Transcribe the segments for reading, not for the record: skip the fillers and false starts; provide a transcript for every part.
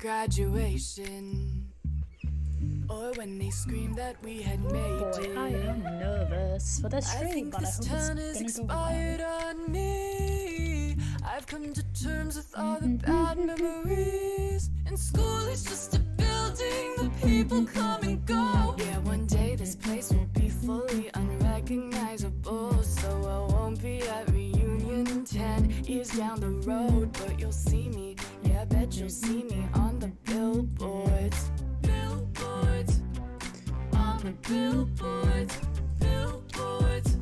graduation, or when they screamed that we had made it. I am nervous for the stream, but I hope it's gonna go well. On me. I've come to terms with all the bad memories. And school is just a building, the people come and go. Yeah, one day this place will be fully unrecognizable. So I won't be at reunion 10 years down the road. But you'll see me, yeah, I bet you'll see me on the billboards. Billboards, on the billboards. Billboards,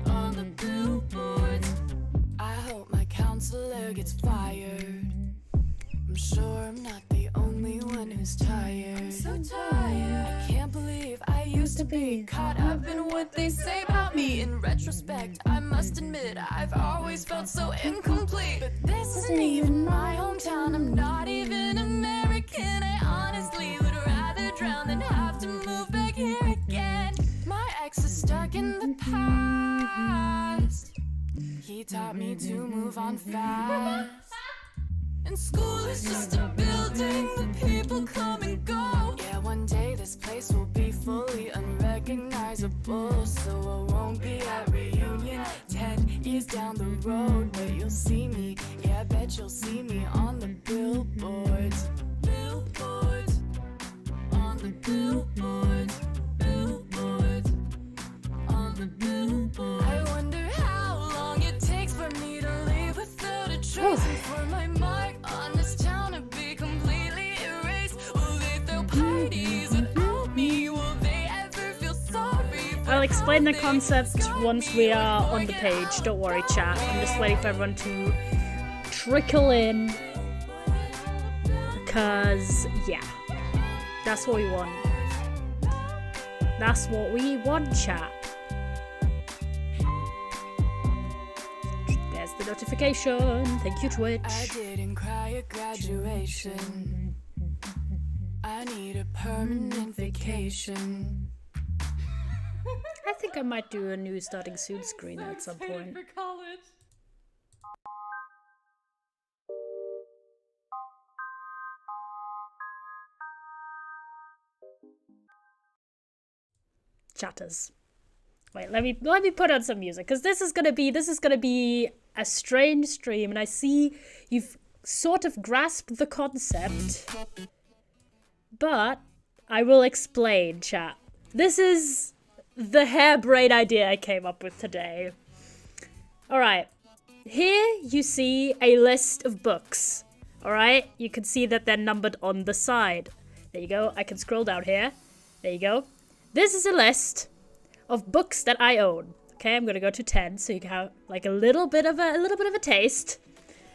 on the billboards. I hope my counselor gets fired. I'm sure I'm not the only one who's tired. I'm so tired. I can't believe I used to be caught up in what they say about me. In retrospect, I must admit I've always felt so incomplete. But this isn't even my hometown. I'm not even American. I honestly would rather drown than have to move back here again. My ex is stuck in the past. He taught me to move on fast. And school is just a building, the people come and go. Yeah, one day this place will be fully unrecognizable. So I won't be at reunion 10 years down the road. But you'll see me, yeah, I bet you'll see me on the billboards. Billboards, on the billboards. Billboards, on the billboards. I wonder how long it takes for me to leave without a trace. And for my mark on this town to be completely erased. Will they throw parties without me? Will they ever feel sorry? I'll explain the concept once we are on the page. Don't worry, chat. I'm just waiting for everyone to trickle in. Because, yeah. That's what we want. That's what we want, chat. There's the notification. Thank you, Twitch. I didn't cry at graduation. I need a permanent vacation. I think I might do a new starting soon screen at some point. For college. Chatters. Wait, let me put on some music, because this is gonna be a strange stream, and I see you've sort of grasped the concept, but I will explain, chat. This is the harebrained idea I came up with today. Alright, here you see a list of books. Alright, you can see that they're numbered on the side. There you go, I can scroll down here. There you go. This is a list of books that I own. Okay, I'm gonna go to 10, so you can have like a little bit of a taste,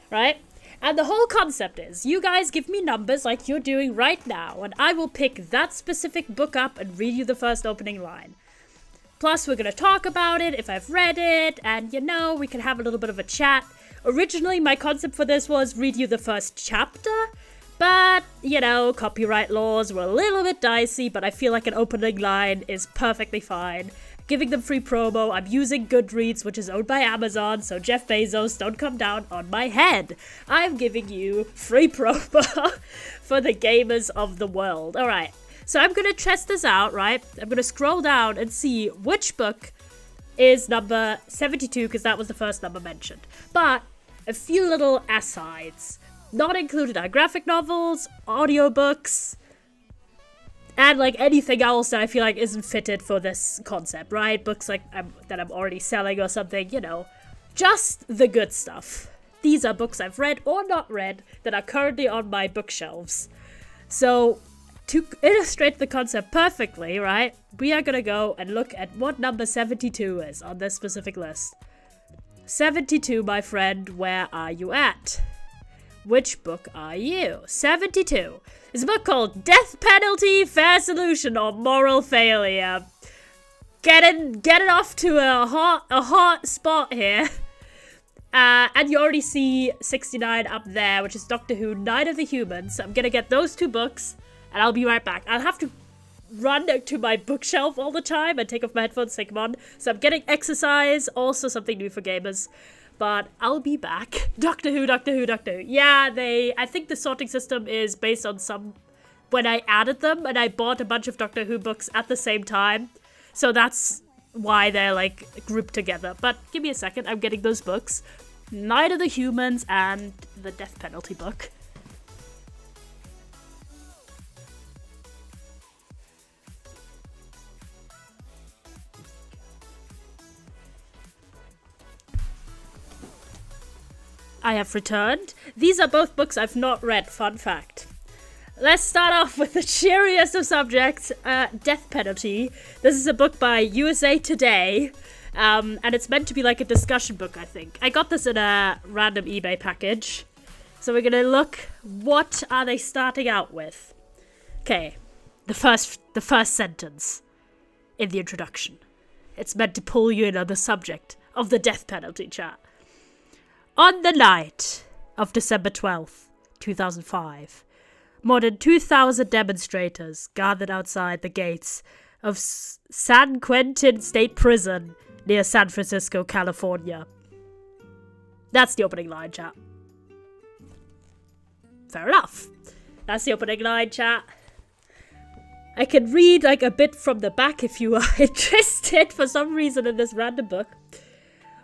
right? And the whole concept is, you guys give me numbers like you're doing right now, and I will pick that specific book up and read you the first opening line. Plus, we're gonna talk about it, if I've read it, and you know, we can have a little bit of a chat. Originally, my concept for this was read you the first chapter, but, you know, copyright laws were a little bit dicey, but I feel like an opening line is perfectly fine. Giving them free promo. I'm using Goodreads, which is owned by Amazon, so Jeff Bezos, don't come down on my head. I'm giving you free promo for the gamers of the world. Alright, so I'm gonna test this out, right? I'm gonna scroll down and see which book is number 72, because that was the first number mentioned. But a few little asides. Not included are graphic novels, audiobooks, and like anything else that I feel like isn't fitted for this concept, right? Books like that I'm already selling or something, you know. Just the good stuff. These are books I've read or not read that are currently on my bookshelves. So, to illustrate the concept perfectly, right, we are gonna go and look at what number 72 is on this specific list. 72, my friend, where are you at? Which book are you? 72. It's a book called Death Penalty, Fair Solution, or Moral Failure. Get it off to a hot spot here. And you already see 69 up there, which is Doctor Who, Night of the Humans. So I'm gonna get those two books, and I'll be right back. I'll have to run to my bookshelf all the time and take off my headphones, take them on. So I'm getting exercise, also something new for gamers. But I'll be back. Doctor Who, Doctor Who, Doctor Who. Yeah, I think the sorting system is based on when I added them, and I bought a bunch of Doctor Who books at the same time. So that's why they're, like, grouped together. But give me a second, I'm getting those books. Night of the Humans and the Death Penalty book. I have returned. These are both books I've not read, fun fact. Let's start off with the cheeriest of subjects, Death Penalty. This is a book by USA Today, and it's meant to be like a discussion book, I think. I got this in a random eBay package. So we're gonna look, what are they starting out with? Okay, the first sentence in the introduction. It's meant to pull you in on the subject of the death penalty, chat. On the night of December 12th, 2005, more than 2,000 demonstrators gathered outside the gates of San Quentin State Prison near San Francisco, California. That's the opening line, chat. Fair enough. That's the opening line, chat. I can read like a bit from the back if you are interested for some reason in this random book.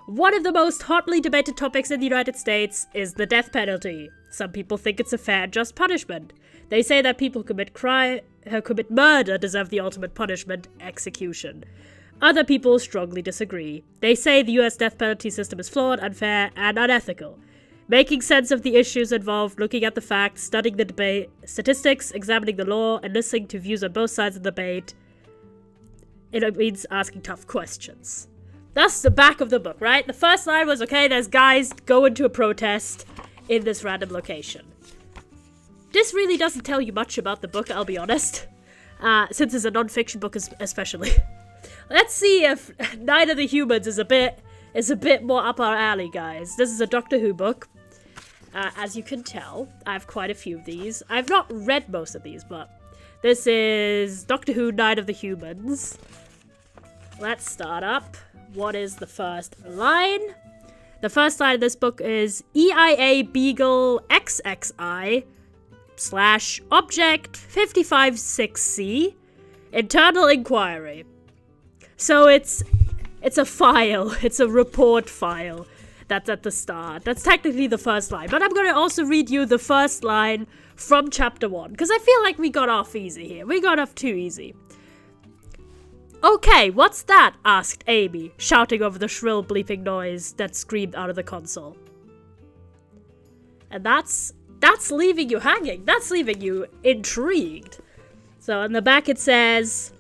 One of the most hotly debated topics in the United States is the death penalty. Some people think it's a fair and just punishment. They say that people who commit murder deserve the ultimate punishment, execution. Other people strongly disagree. They say the US death penalty system is flawed, unfair, and unethical. Making sense of the issues involved looking at the facts, studying the debate, statistics, examining the law, and listening to views on both sides of the debate. It means asking tough questions. That's the back of the book, right? The first line was, okay, there's guys going to a protest in this random location. This really doesn't tell you much about the book, I'll be honest. Since it's a non-fiction book especially. Let's see if Night of the Humans is a bit more up our alley, guys. This is a Doctor Who book. As you can tell, I have quite a few of these. I've not read most of these, but this is Doctor Who Night of the Humans. Let's start up. What is the first line? The first line of this book is EIA Beagle XXI / Object 556C Internal Inquiry. So it's a file. It's a report file that's at the start. That's technically the first line. But I'm going to also read you the first line from chapter 1. Because I feel like we got off easy here. We got off too easy. Okay, what's that? Asked Amy, shouting over the shrill bleeping noise that screamed out of the console. And that's leaving you hanging. That's leaving you intrigued. So in the back it says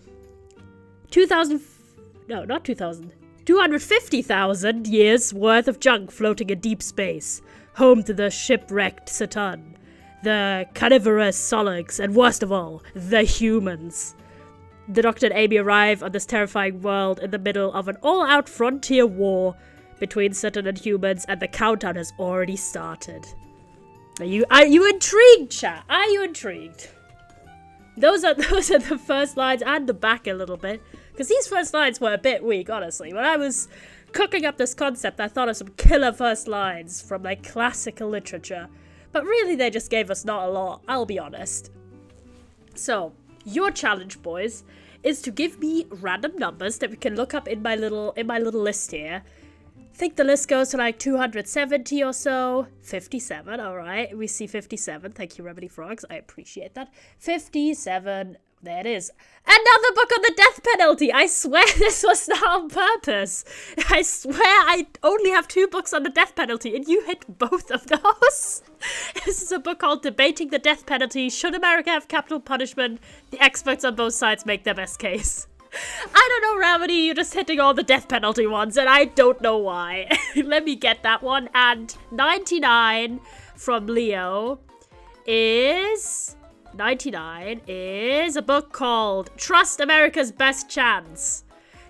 250,000 years worth of junk floating in deep space, home to the shipwrecked Saturn, the carnivorous Soligs, and worst of all, the humans. The Doctor and Amy arrive on this terrifying world in the middle of an all-out frontier war between Saturn and humans, and the countdown has already started. Are you intrigued, chat? Are you intrigued? Those are the first lines, and the back a little bit. Because these first lines were a bit weak, honestly. When I was cooking up this concept, I thought of some killer first lines from, like, classical literature. But really, they just gave us not a lot, I'll be honest. So, your challenge, boys, is to give me random numbers that we can look up in my little list here. I think the list goes to, like, 270 or so. 57, alright. We see 57. Thank you, Remedy Frogs. I appreciate that. 57... There it is. Another book on the death penalty. I swear this was not on purpose. I swear I only have 2 books on the death penalty and you hit both of those. This is a book called Debating the Death Penalty. Should America have capital punishment? The experts on both sides make their best case. I don't know, Remedy. You're just hitting all the death penalty ones and I don't know why. Let me get that one. And 99 from Leo is... 99 is a book called Trust America's Best Chance.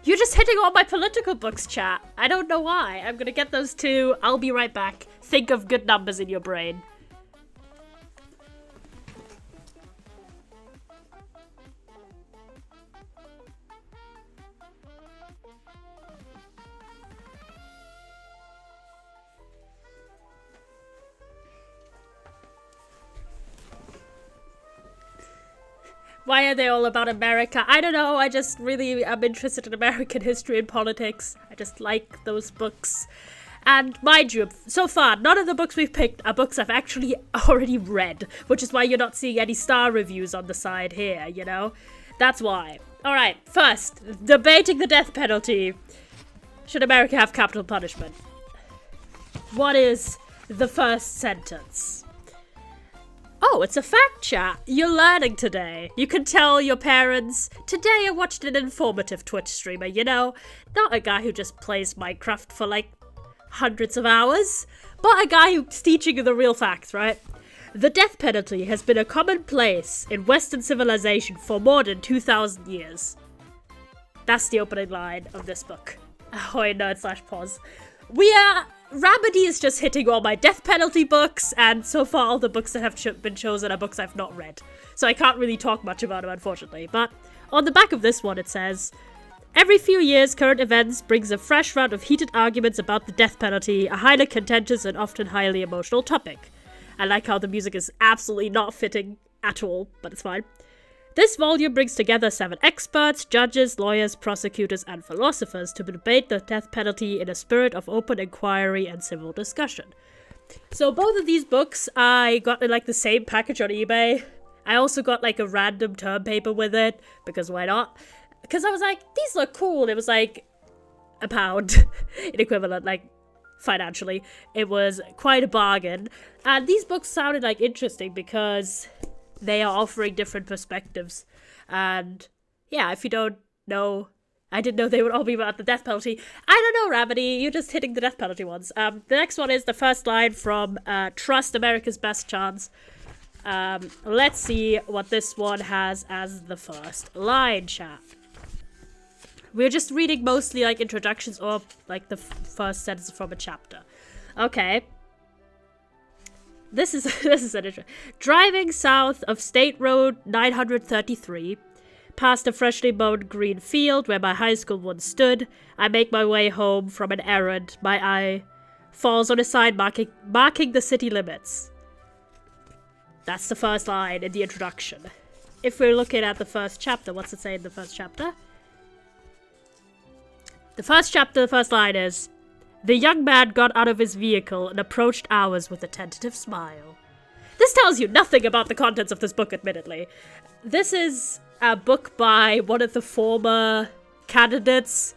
You're just hitting all my political books, chat. I don't know why. I'm gonna get those 2. I'll be right back. Think of good numbers in your brain. Why are they all about America? I don't know. I just really am interested in American history and politics. I just like those books. And mind you, so far, none of the books we've picked are books I've actually already read, which is why you're not seeing any star reviews on the side here, you know? That's why. Alright, first, debating the death penalty. Should America have capital punishment? What is the first sentence? Oh, it's a fact chat. You're learning today. You can tell your parents, today I watched an informative Twitch streamer, you know? Not a guy who just plays Minecraft for like hundreds of hours, but a guy who's teaching you the real facts, right? The death penalty has been a commonplace in Western civilization for more than 2,000 years. That's the opening line of this book. Ahoy, nerd/pause. Rabity is just hitting all my death penalty books, and so far all the books that have been chosen are books I've not read. So I can't really talk much about them, unfortunately. But on the back of this one, it says, every few years, current events brings a fresh round of heated arguments about the death penalty, a highly contentious and often highly emotional topic. I like how the music is absolutely not fitting at all, but it's fine. This volume brings together 7 experts, judges, lawyers, prosecutors, and philosophers to debate the death penalty in a spirit of open inquiry and civil discussion. So both of these books I got in like the same package on eBay. I also got like a random term paper with it, because why not? Because I was like, these look cool. It was like £1 in equivalent, like financially. It was quite a bargain. And these books sounded like interesting because they are offering different perspectives. And yeah, if you don't know, I didn't know they would all be about the death penalty. I don't know, Rabity, you're just hitting the death penalty ones. The next one is the first line from Trust America's Best Chance. Let's see what this one has as the first line, chat. We're just reading mostly like introductions or like the first sentence from a chapter. Okay. This is an intro. Driving south of State Road 933, past a freshly mown green field where my high school once stood, I make my way home from an errand. My eye falls on a sign marking the city limits. That's the first line in the introduction. If we're looking at the first chapter, what's it say in the first chapter? The first line is, the young man got out of his vehicle and approached ours with a tentative smile. This tells you nothing about the contents of this book, admittedly. This is a book by one of the former candidates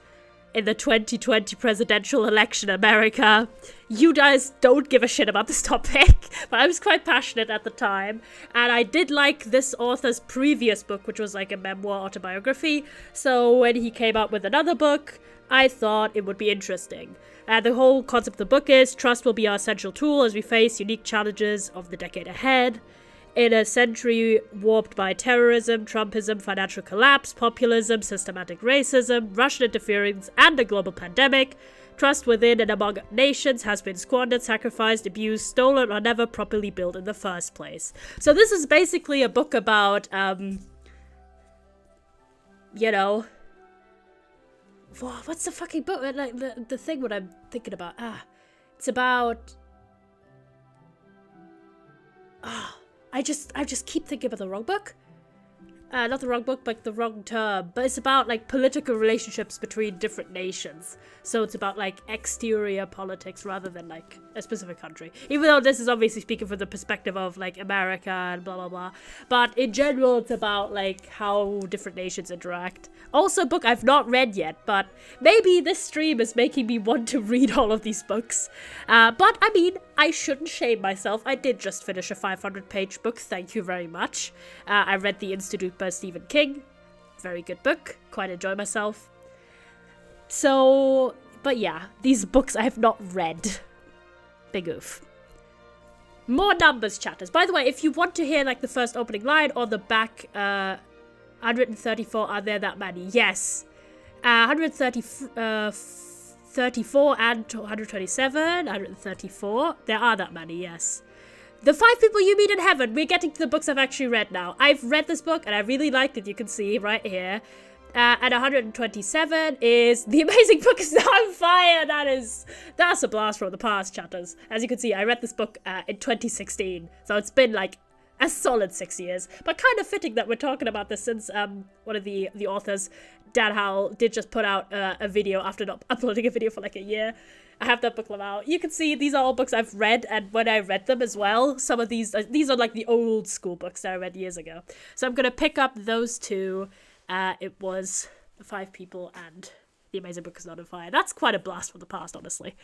in the 2020 presidential election in America. You guys don't give a shit about this topic, but I was quite passionate at the time, and I did like this author's previous book, which was like a memoir autobiography, so when he came out with another book, I thought it would be interesting. The whole concept of the book is, trust will be our essential tool as we face unique challenges of the decade ahead. In a century warped by terrorism, Trumpism, financial collapse, populism, systematic racism, Russian interference, and a global pandemic, trust within and among nations has been squandered, sacrificed, abused, stolen, or never properly built in the first place. So this is basically a book about, you know, what's the fucking book? Like the thing what I'm thinking about. It's about. I just keep thinking about the wrong book. Not the wrong book, but the wrong term. But it's about like political relationships between different nations. So it's about like exterior politics rather than like a specific country. Even though this is obviously speaking from the perspective of like America and blah blah blah. But in general, it's about like how different nations interact. Also a book I've not read yet, but maybe this stream is making me want to read all of these books. But I mean, I shouldn't shame myself. I did just finish a 500-page book, thank you very much. I read The Institute by Stephen King. Very good book. Quite enjoy myself. So, but yeah, these books I have not read. Big oof. More numbers, chatters. By the way, if you want to hear like the first opening line on the back, 134, are there that many? Yes. 134 and 127, 134. There are that many, yes. The 5 people you meet in heaven. We're getting to the books I've actually read now. I've read this book and I really liked it. You can see right here. And 127 is The Amazing Book is Now on Fire. That's a blast from the past, chatters. As you can see, I read this book in 2016. So it's been like A solid 6 years. But kind of fitting that we're talking about this since one of the authors, Dan Howell, did just put out a video after not uploading a video for like a year. I have that book club out. You can see these are all books I've read, and when I read them as well, some of these are like the old school books that I read years ago. So I'm going to pick up those two. It was 5 People and The Amazing Book Is Not on Fire. That's quite a blast from the past, honestly.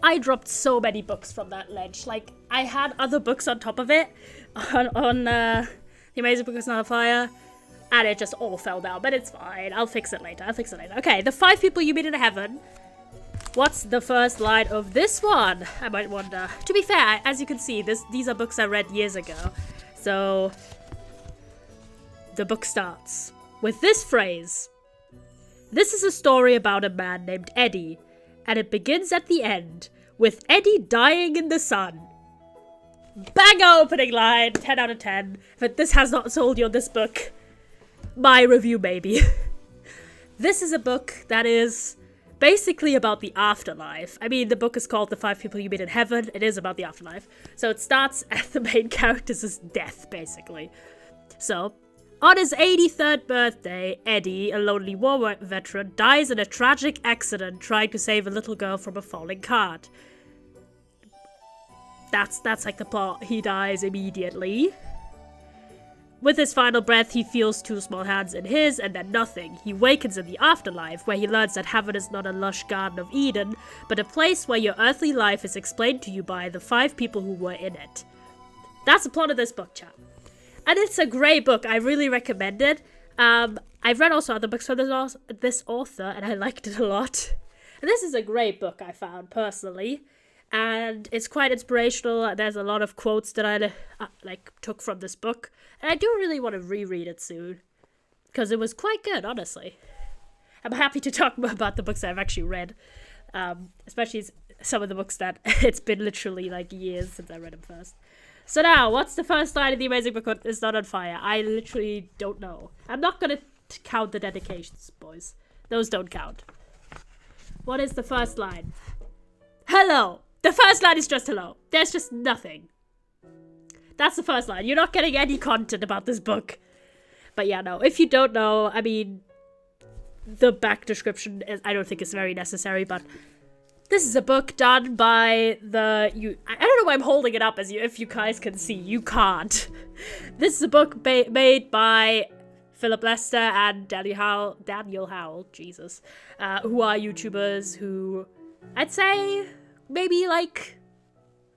I dropped so many books from that ledge. Like, I had other books on top of it, on The Amazing Book Is Not on Fire, and it just all fell down, but it's fine. I'll fix it later. Okay, The 5 People You Meet in Heaven. What's the first line of this one? I might wonder. To be fair, as you can see, these are books I read years ago. So, the book starts with this phrase. This is a story about a man named Eddie, and it begins at the end, with Eddie dying in the sun. Banger opening line, 10 out of 10. But this has not sold you on this book. My review, maybe. This is a book that is basically about the afterlife. I mean, the book is called The 5 People You Meet in Heaven. It is about the afterlife. So it starts at the main character's death, basically. So, on his 83rd birthday, Eddie, a lonely war veteran, dies in a tragic accident trying to save a little girl from a falling cart. That's like the plot. He dies immediately. With his final breath, he feels 2 small hands in his, and then nothing. He wakens in the afterlife, where he learns that heaven is not a lush garden of Eden, but a place where your earthly life is explained to you by the 5 people who were in it. That's the plot of this book, chat. And it's a great book. I really recommend it. I've read also other books from this author, and I liked it a lot. And this is a great book, I found, personally. And it's quite inspirational. There's a lot of quotes that I took from this book. And I do really want to reread it soon. Because it was quite good, honestly. I'm happy to talk more about the books I've actually read. Especially some of the books that it's been literally like years since I read them first. So now, what's the first line of The Amazing Book Is Not on Fire? I literally don't know. I'm not going to count the dedications, boys. Those don't count. What is the first line? Hello. The first line is just hello. There's just nothing. That's the first line. You're not getting any content about this book. But yeah, no. If you don't know, I mean, the back description, I don't think is very necessary, but this is a book done by I don't know why I'm holding it up if you guys can see. You can't. This is a book made by Philip Lester and Daniel Howell, Jesus, who are YouTubers who I'd say maybe like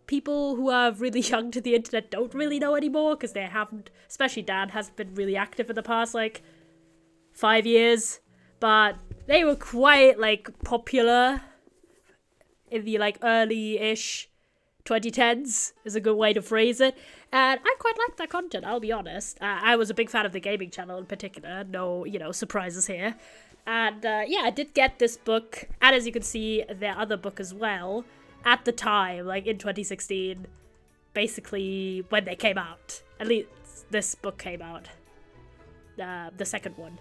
people who are really young to the internet don't really know anymore because they haven't, especially Dan, hasn't been really active in the past 5 years, but they were quite popular in the early-ish 2010s is a good way to phrase it, and I quite liked that content, I'll be honest. I was a big fan of the gaming channel in particular, no, surprises here. And yeah, I did get this book, and as you can see, their other book as well, at the time, in 2016, basically when they came out. At least this book came out, the second one.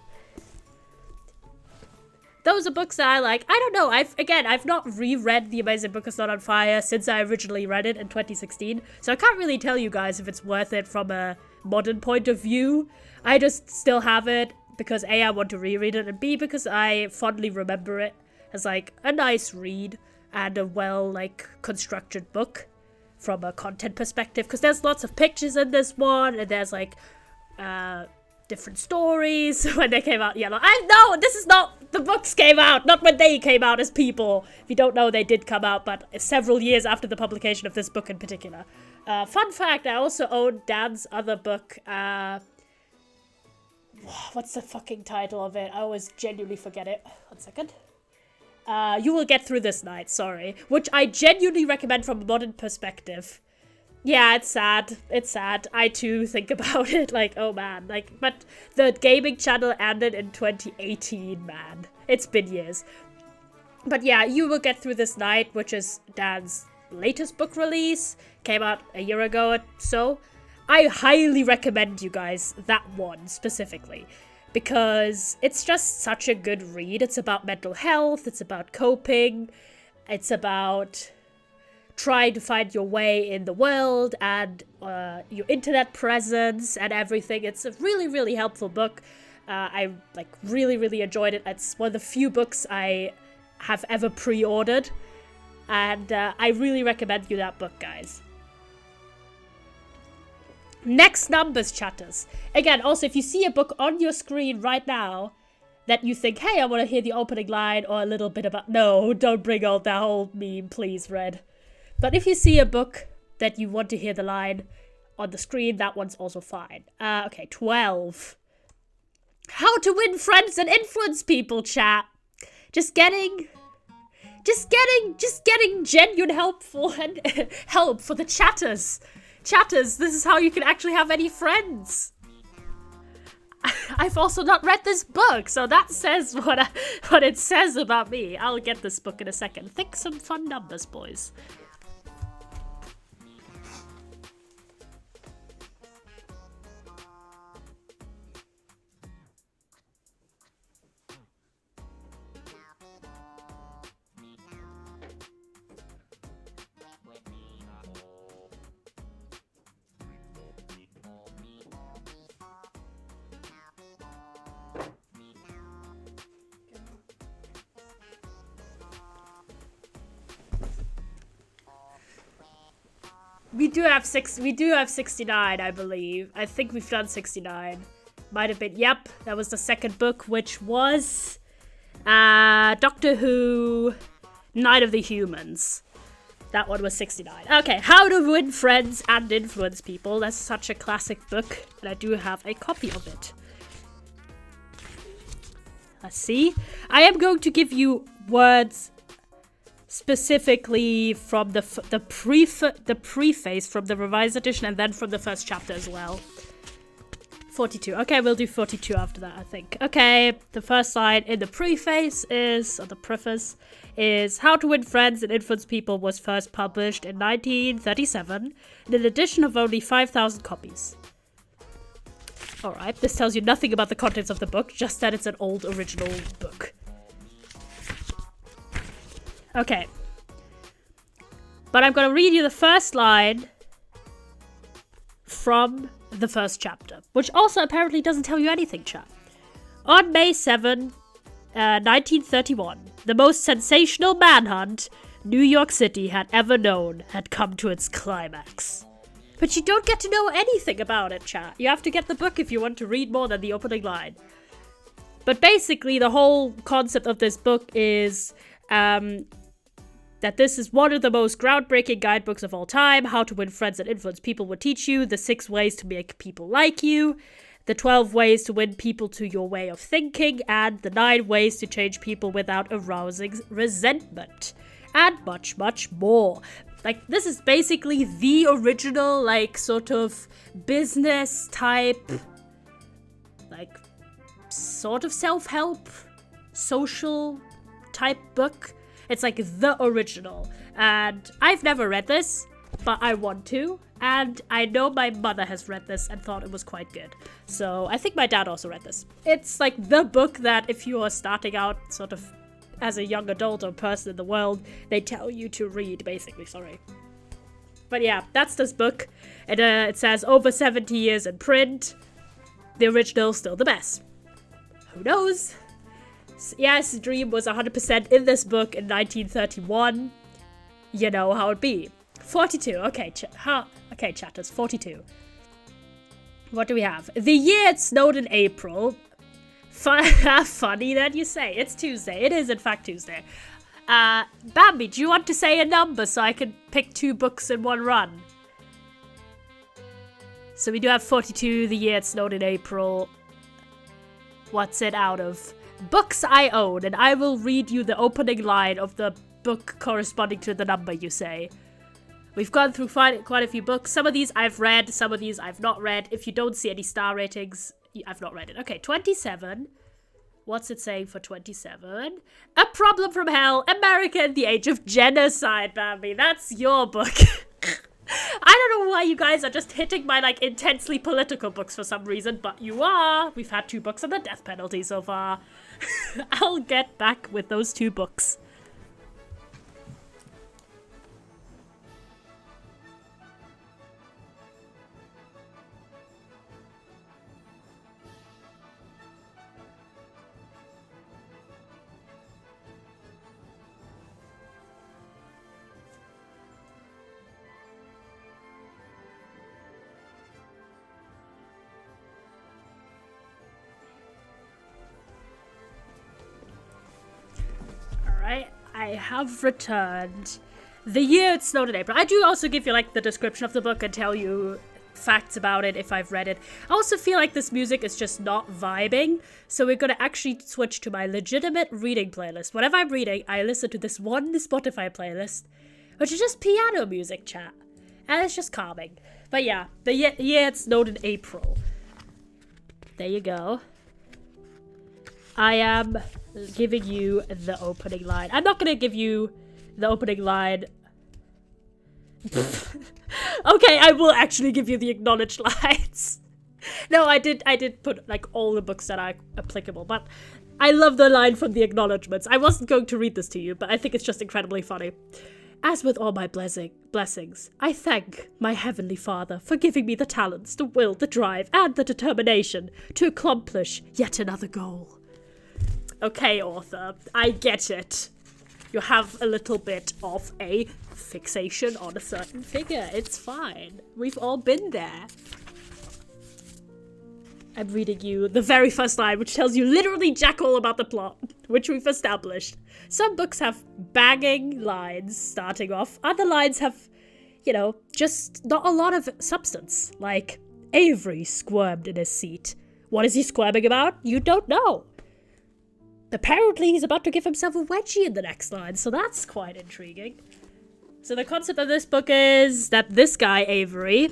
Those are books that I like. I don't know. I've not reread The Amazing Book Is Not on Fire since I originally read it in 2016. So I can't really tell you guys if it's worth it from a modern point of view. I just still have it because A, I want to reread it, and B, because I fondly remember it as a nice read and a well constructed book from a content perspective. Because there's lots of pictures in this one, and there's different stories when they came out. Yeah, I know this is not the books came out, not when they came out as people. If you don't know, they did come out, but several years after the publication of this book in particular. Fun fact: I also own Dan's other book, What's the fucking title of it? I always genuinely forget it. 1 second. You Will Get Through This Night, sorry. Which I genuinely recommend from a modern perspective. Yeah, it's sad. It's sad. I too think about it like, oh man. Like, but the gaming channel ended in 2018, man. It's been years. But yeah, You Will Get Through This Night, which is Dan's latest book release. Came out a year ago or so. I highly recommend you guys that one specifically. Because it's just such a good read. It's about mental health. It's about coping. It's about trying to find your way in the world and your internet presence and everything. It's a really, really helpful book. I really enjoyed it. It's one of the few books I have ever pre-ordered, and I really recommend you that book, guys. Next numbers, chatters. Again, also, if you see a book on your screen right now that you think, hey, I want to hear the opening line or a little bit about... No, don't bring out that whole meme, please, Red. But if you see a book that you want to hear the line on the screen, that one's also fine. Okay, 12. How to Win Friends and Influence People, chat. Just getting genuine helpful and help for the chatters. Chatters, this is how you can actually have any friends. I've also not read this book, so that says what it says about me. I'll get this book in a second. Think some fun numbers, boys. We do have 69, I believe. I think we've done 69. Might have been, yep, that was the second book, which was Doctor Who, Night of the Humans. That one was 69. Okay, How to Win Friends and Influence People. That's such a classic book, and I do have a copy of it. Let's see. I am going to give you words specifically from the preface from the revised edition, and then from the first chapter as well. 42. Okay, we'll do 42 after that, I think. Okay, the first line in the preface is, or the preface is, How to Win Friends and Influence People was first published in 1937 in an edition of only 5,000 copies. Alright, this tells you nothing about the contents of the book, just that it's an old original book. Okay. But I'm going to read you the first line from the first chapter, which also apparently doesn't tell you anything, chat. On May 7, 1931, the most sensational manhunt New York City had ever known had come to its climax. But you don't get to know anything about it, chat. You have to get the book if you want to read more than the opening line. But basically, the whole concept of this book is that this is one of the most groundbreaking guidebooks of all time. How to Win Friends and Influence People will teach you the 6 ways to make people like you, the 12 ways to win people to your way of thinking, and the 9 ways to change people without arousing resentment, and much, much more. Like, this is basically the original, like, sort of business type, like, sort of self-help, social type book. It's like the original, and I've never read this, but I want to, and I know my mother has read this and thought it was quite good. So I think my dad also read this. It's like the book that if you are starting out sort of as a young adult or person in the world, they tell you to read, basically, sorry. But yeah, that's this book, and it says over 70 years in print. The original still the best. Who knows? Yes, Dream was 100% in this book in 1931. You know how it be. 42. Okay, okay, chatters. 42. What do we have? The year it snowed in April. Funny that you say. It's Tuesday. It is, in fact, Tuesday. Bambi, do you want to say a number so I can pick 2 books in one run? So we do have 42. The year it snowed in April. what's it out of? Books I own, and I will read you the opening line of the book corresponding to the number you say. We've gone through quite a few books. Some of these I've read, some of these I've not read. If you don't see any star ratings, I've not read it. Okay, 27. What's it saying for 27? A Problem from Hell, America in the Age of Genocide, Bambi. That's your book. I don't know why you guys are just hitting my, like, intensely political books for some reason, but you are. We've had 2 books on the death penalty so far. I'll get back with those 2 books. I have returned. The year it snowed in April. I do also give you, like, the description of the book and tell you facts about it if I've read it. I also feel like this music is just not vibing, so we're gonna actually switch to my legitimate reading playlist. Whenever I'm reading, I listen to this one Spotify playlist, which is just piano music, chat. And it's just calming. But yeah, the year it snowed in April. There you go. I am giving you the opening line. I'm not gonna give you the opening line. Okay, I will actually give you the acknowledged lines. No, I did put, like, all the books that are applicable, but I love the line from the acknowledgements. I wasn't going to read this to you, but I think it's just incredibly funny. As with all my blessings, I thank my Heavenly Father for giving me the talents, the will, the drive, and the determination to accomplish yet another goal. Okay, author, I get it. You have a little bit of a fixation on a certain figure. It's fine. We've all been there. I'm reading you the very first line, which tells you literally jack all about the plot, which we've established. Some books have banging lines starting off. Other lines have, you know, just not a lot of substance. Like, Avery squirmed in his seat. What is he squirming about? You don't know. Apparently, he's about to give himself a wedgie in the next line, so that's quite intriguing. So the concept of this book is that this guy, Avery,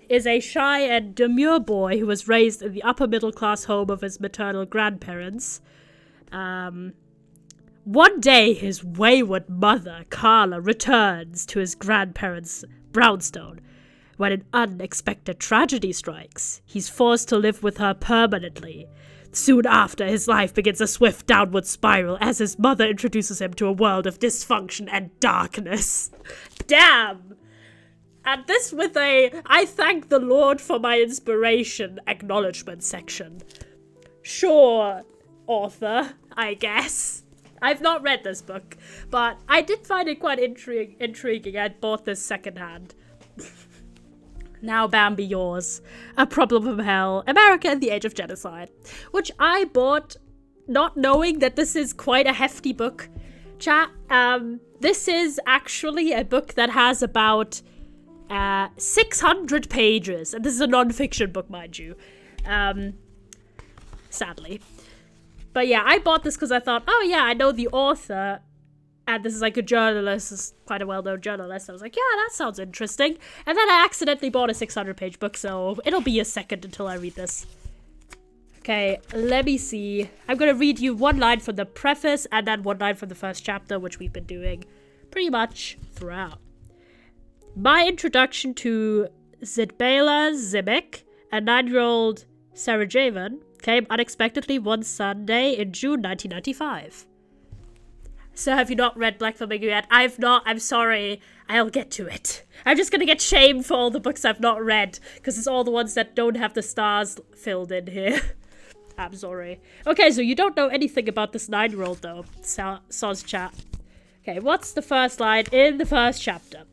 is a shy and demure boy who was raised in the upper-middle-class home of his maternal grandparents. One day, his wayward mother, Carla, returns to his grandparents' brownstone. When an unexpected tragedy strikes, he's forced to live with her permanently. Soon after, his life begins a swift downward spiral as his mother introduces him to a world of dysfunction and darkness. Damn! And this with a, I thank the Lord for my inspiration acknowledgement section. Sure, author, I guess. I've not read this book, but I did find it quite intriguing. I bought this secondhand. Now Bambi yours. A Problem from Hell, America in the Age of Genocide, which I bought not knowing that this is quite a hefty book. Chat, this is actually a book that has about 600 pages, and this is a non-fiction book, mind you. Sadly. But yeah, I bought this because I thought, oh yeah, I know the author, and this is like a journalist, this is quite a well-known journalist. I was like, yeah, that sounds interesting. And then I accidentally bought a 600-page book, so it'll be a second until I read this. Okay, let me see. I'm gonna read you one line from the preface and then one line from the first chapter, which we've been doing pretty much throughout. My introduction to Zidbela Zimic, a 9-year-old Sarajevan, came unexpectedly one Sunday in June 1995. So have you not read Black Flamingo yet? I've not. I'm sorry. I'll get to it. I'm just gonna get shamed for all the books I've not read, because it's all the ones that don't have the stars filled in here. I'm sorry. Okay, so you don't know anything about this 9-year-old though, Soz chat. Okay, what's the first line in the first chapter?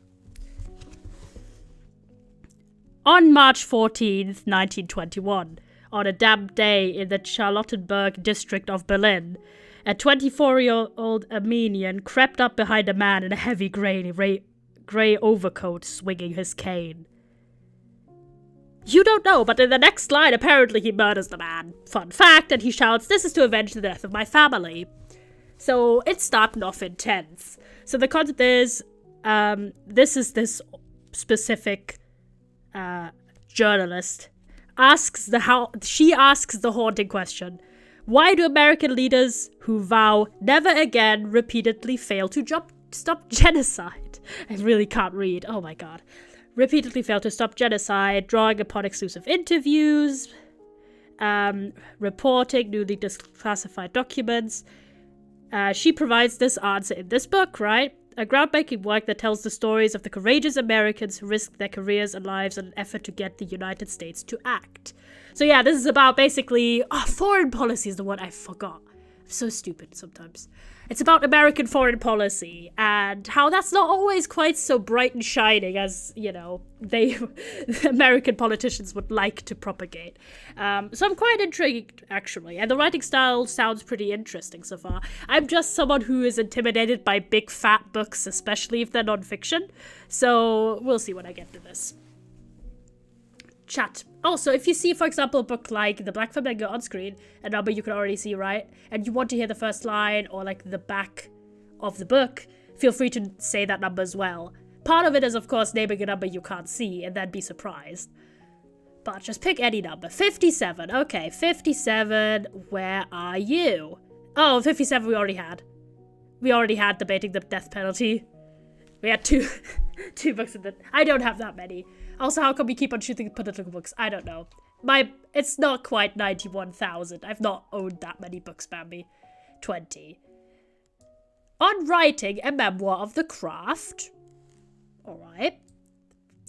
On March 14th, 1921, on a damp day in the Charlottenburg district of Berlin, a 24-year-old Armenian crept up behind a man in a heavy grey overcoat swinging his cane. You don't know, but in the next line, apparently he murders the man. Fun fact, and he shouts, "This is to avenge the death of my family." So it's starting off intense. So the concept is, this is this specific journalist she asks the haunting question: why do American leaders who vow never again repeatedly fail to stop genocide? I really can't read. Oh my god. Repeatedly fail to stop genocide, drawing upon exclusive interviews, reporting newly declassified documents. She provides this answer in this book, right? A groundbreaking work that tells the stories of the courageous Americans who risked their careers and lives in an effort to get the United States to act. So yeah, this is about basically... foreign policy is the one I forgot. I'm so stupid sometimes. It's about American foreign policy and how that's not always quite so bright and shining as, the American politicians would like to propagate. So I'm quite intrigued, actually. And the writing style sounds pretty interesting so far. I'm just someone who is intimidated by big fat books, especially if they're non-fiction. So we'll see when I get to this. Chat. Also, if you see, for example, a book like The Black Flamingo on screen, a number you can already see, right? And you want to hear the first line or like the back of the book, feel free to say that number as well. Part of it is, of course, naming a number you can't see and then be surprised. But just pick any number. 57. Okay, 57. Where are you? Oh, 57 we already had. We already had Debating the Death Penalty. We had two books in the... I don't have that many. Also, how come we keep on shooting political books? I don't know. It's not quite 91,000. I've not owned that many books, Bambi. 20. On Writing, a Memoir of the Craft. Alright.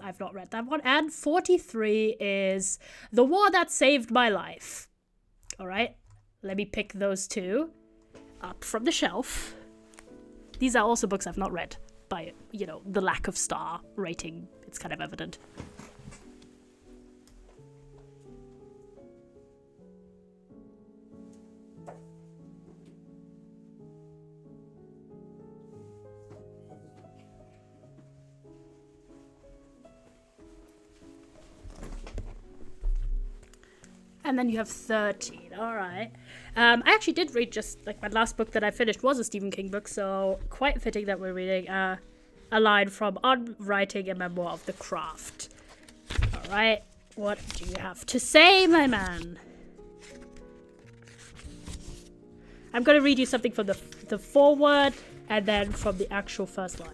I've not read that one. And 43 is The War That Saved My Life. Alright. Let me pick those two up from the shelf. These are also books I've not read. By, the lack of star rating, it's kind of evident. And then you have 13, alright. I actually did read my last book that I finished was a Stephen King book, so quite fitting that we're reading a line from On Writing, a Memoir of the Craft. Alright, what do you have to say, my man? I'm going to read you something from the foreword and then from the actual first line.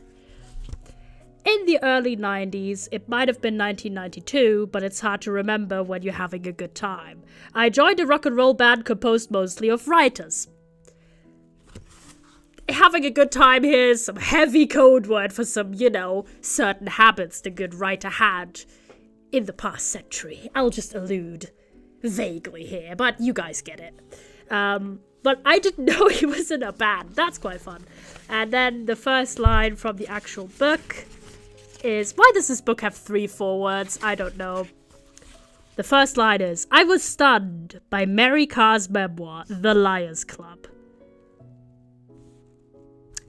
In the early 90s, it might have been 1992, but it's hard to remember when you're having a good time. I joined a rock and roll band composed mostly of writers. Having a good time here is some heavy code word for some, certain habits the good writer had in the past century. I'll just allude vaguely here, but you guys get it. But I didn't know he was in a band. That's quite fun. And then the first line from the actual book is... Why does this book have 3 forewords? I don't know. The first line is, I was stunned by Mary Carr's memoir, The Liars Club.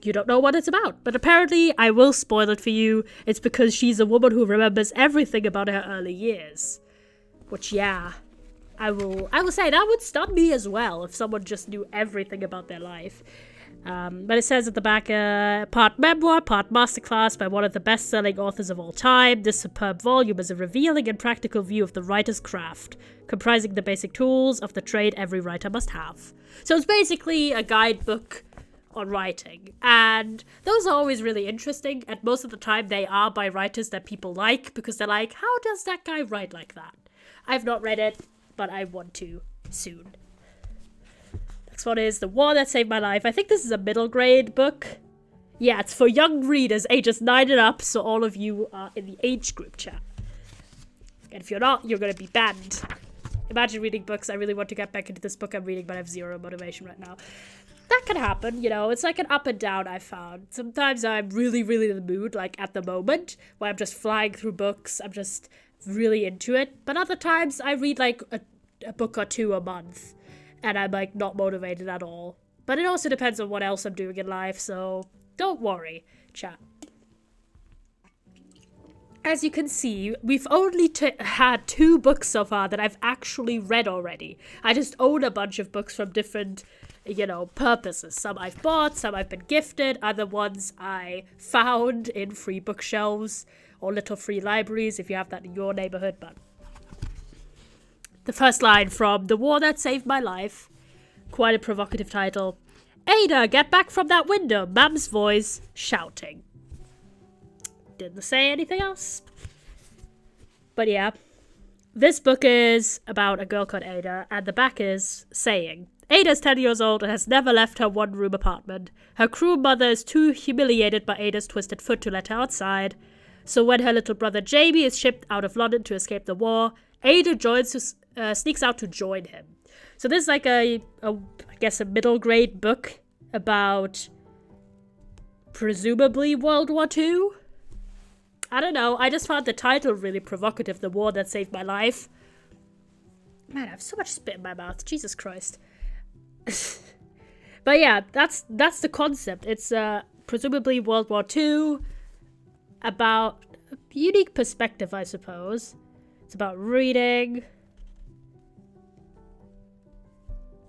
You don't know what it's about, but apparently I will spoil it for you. It's because she's a woman who remembers everything about her early years. Which, yeah, I will say that would stun me as well if someone just knew everything about their life. But it says at the back, part memoir, part masterclass by one of the best-selling authors of all time. This superb volume is a revealing and practical view of the writer's craft, comprising the basic tools of the trade every writer must have. So it's basically a guidebook on writing, and those are always really interesting, and most of the time they are by writers that people like, because they're like, how does that guy write like that? I've not read it, but I want to soon. Next one is The War That Saved My Life. I think this is a middle grade book. Yeah, it's for young readers, ages 9 and up, so all of you are in the age group chat. And if you're not, you're gonna be banned. Imagine reading books. I really want to get back into this book I'm reading, but I have zero motivation right now. That can happen, it's like an up and down, I found. Sometimes I'm really, really in the mood, like at the moment, where I'm just flying through books, I'm just really into it. But other times, I read like a book or 2 a month, and I'm like not motivated at all. But it also depends on what else I'm doing in life, so don't worry, chat. as you can see, we've only had 2 books so far that I've actually read already. I just own a bunch of books from different, purposes. Some I've bought, some I've been gifted, other ones I found in free bookshelves or little free libraries if you have that in your neighborhood. But the first line from The War That Saved My Life, quite a provocative title. Ada, get back from that window, Mam's voice shouting. Didn't say anything else. But yeah, this book is about a girl called Ada, and the back is saying, Ada's 10 years old and has never left her one-room apartment. Her cruel mother is too humiliated by Ada's twisted foot to let her outside. So when her little brother Jamie is shipped out of London to escape the war, Ada sneaks out to join him. So this is like I guess a middle grade book about presumably World War II. I don't know, I just found the title really provocative, The War That Saved My Life. Man, I have so much spit in my mouth, Jesus Christ. But yeah, that's the concept. It's presumably World War II, about a unique perspective, I suppose. It's about reading.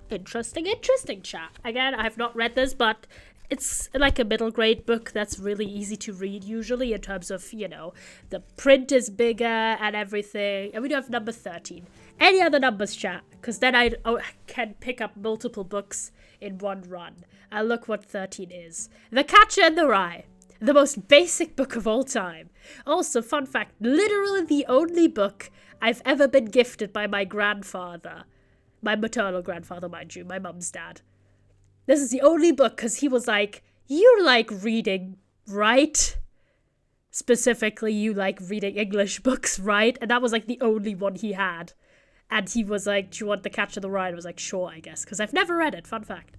Interesting chat. Again, I have not read this, but it's like a middle grade book that's really easy to read usually in terms of, the print is bigger and everything. And we do have number 13. Any other numbers, chat? Because then I can pick up multiple books in one run. And look what 13 is. The Catcher in the Rye. The most basic book of all time. Also, fun fact, literally the only book I've ever been gifted by my grandfather. My maternal grandfather, mind you, my mum's dad. This is the only book because he was like, you like reading, right? Specifically, you like reading English books, right? And that was like the only one he had. And he was like, do you want The Catcher in the Rye? I was like, sure, I guess. Because I've never read it, fun fact.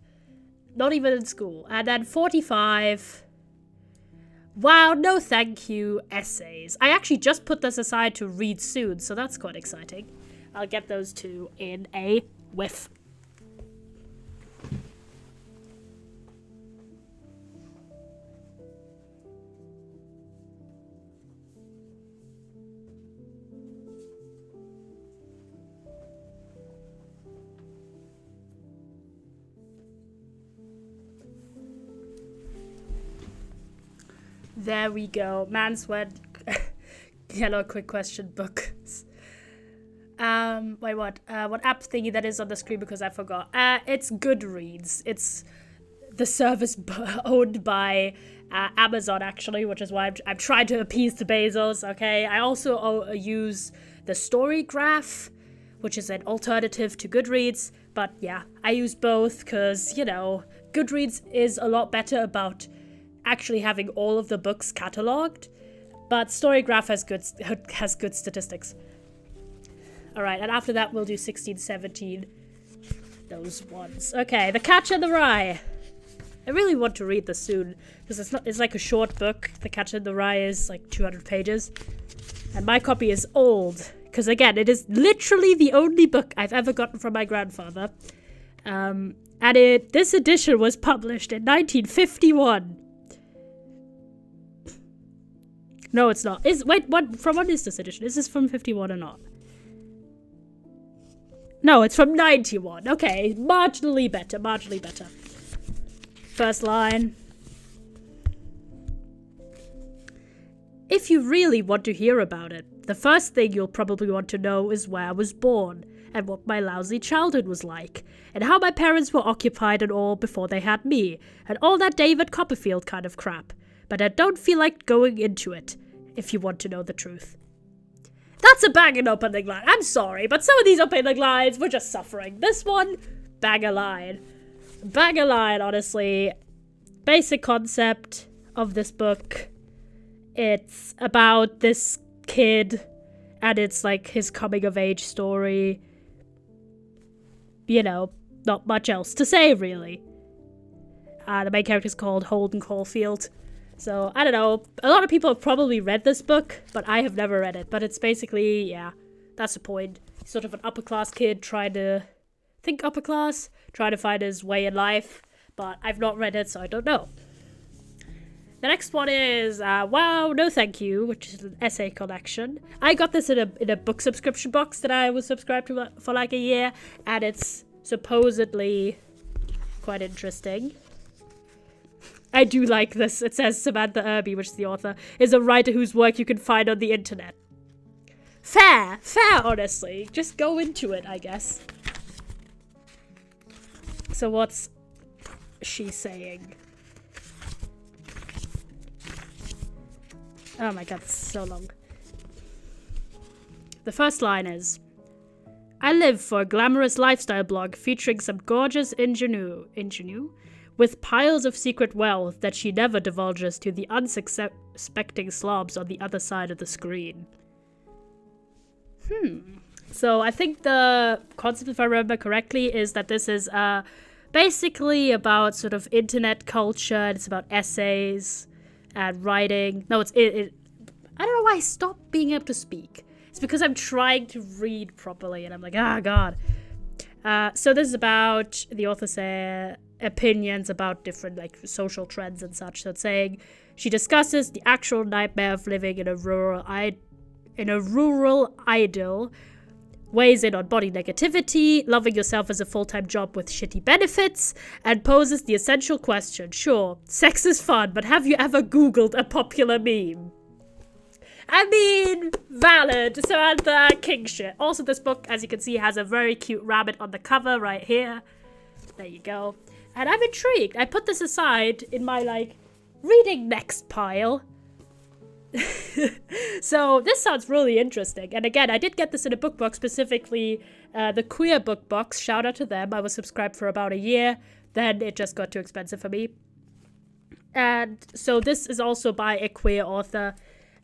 Not even in school. And then 45. Wow, no thank you, essays. I actually just put this aside to read soon, so that's quite exciting. I'll get those 2 in a whiff. There we go. Mansweat. Yellow quick question books. Wait, what? What app thingy that is on the screen because I forgot. It's Goodreads. It's the service owned by Amazon, actually, which is why I'm trying to appease to Bezos, okay? I also use the Storygraph, which is an alternative to Goodreads. But yeah, I use both because, Goodreads is a lot better about actually having all of the books catalogued. But Storygraph has good statistics. Alright, and after that we'll do 16, 17. Those ones. Okay, The Catcher in the Rye. I really want to read this soon. Because it's like a short book. The Catcher in the Rye is like 200 pages. And my copy is old. Because again, it is literally the only book I've ever gotten from my grandfather. And this edition was published in 1951. No, it's not. From when is this edition? Is this from 51 or not? No, it's from 91. Okay, marginally better. First line. If you really want to hear about it, the first thing you'll probably want to know is where I was born, and what my lousy childhood was like, and how my parents were occupied and all before they had me, and all that David Copperfield kind of crap. But I don't feel like going into it, if you want to know the truth. That's a banging opening line. I'm sorry, but some of these opening lines were just suffering. This one, bang a line. Bang a line, honestly. Basic concept of this book. It's about this kid, and it's like his coming of age story. Not much else to say, really. The main character is called Holden Caulfield. So, I don't know, a lot of people have probably read this book, but I have never read it. But it's basically, yeah, that's the point. He's sort of an upper class kid trying to find his way in life. But I've not read it, so I don't know. The next one is Wow, No Thank You, which is an essay collection. I got this in a book subscription box that I was subscribed to for like a year, and it's supposedly quite interesting. I do like this. It says Samantha Irby, which is the author, is a writer whose work you can find on the internet. Fair, honestly. Just go into it, I guess. So what's she saying? Oh my god, this is so long. The first line is, I live for a glamorous lifestyle blog featuring some gorgeous ingenue with piles of secret wealth that she never divulges to the unsuspecting slobs on the other side of the screen. So I think the concept, if I remember correctly, is that this is basically about sort of internet culture, and it's about essays and writing. No, I don't know why I stopped being able to speak. It's because I'm trying to read properly and I'm like, God. So this is about, the author say, opinions about different like social trends and such. So it's saying she discusses the actual nightmare of living in a rural idyll, weighs in on body negativity, loving yourself as a full-time job with shitty benefits, and poses the essential question, sure, sex is fun, but have you ever Googled a popular meme? I mean, valid. Samantha, king shit. Also, this book, as you can see, has a very cute rabbit on the cover right here. There you go. And I'm intrigued. I put this aside in my, like, reading next pile. So this sounds really interesting. And again, I did get this in a book box, specifically the Queer Book Box. Shout out to them. I was subscribed for about a year. Then it just got too expensive for me. And so this is also by a queer author.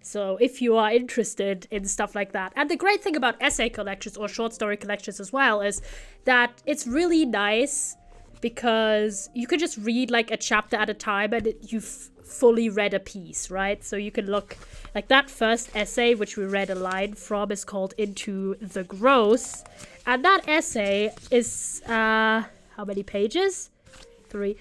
So if you are interested in stuff like that. And the great thing about essay collections or short story collections as well is that it's really nice because you could just read like a chapter at a time and you've fully read a piece, right? So you can look like that first essay, which we read a line from, is called Into the Gross. And that essay is, how many pages?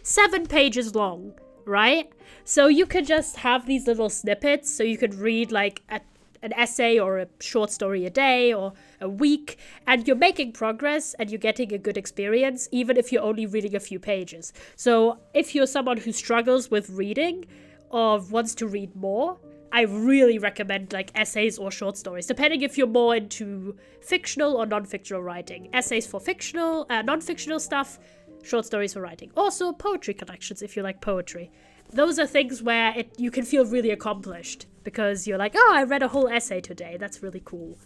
7 pages long, right? So you could just have these little snippets. So you could read like an essay or a short story a day or a week, and you're making progress and you're getting a good experience, even if you're only reading a few pages. So if you're someone who struggles with reading or wants to read more, I really recommend like essays or short stories, depending if you're more into fictional or non-fictional writing. Essays for fictional, non-fictional stuff, short stories for writing. Also poetry collections if you like poetry. Those are things where you can feel really accomplished because you're like, oh, I read a whole essay today. That's really cool.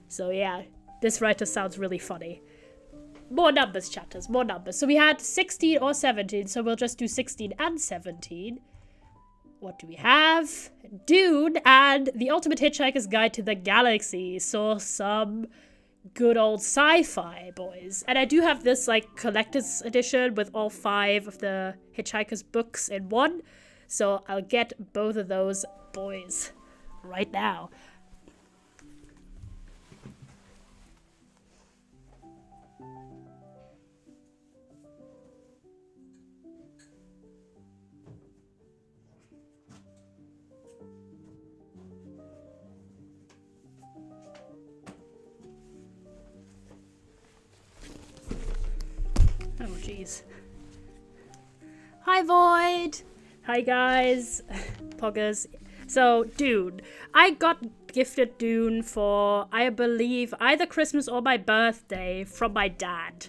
So yeah, this writer sounds really funny. More numbers, chatters, more numbers. So we had 16 or 17, so we'll just do 16 and 17. What do we have? Dune and The Ultimate Hitchhiker's Guide to the Galaxy. So some good old sci-fi, boys. And I do have this like collector's edition with all 5 of the Hitchhiker's books in one. So I'll get both of those boys right now. Oh, jeez. Hi, Void! Hi, guys. Poggers. So, Dune. I got gifted Dune for, I believe, either Christmas or my birthday from my dad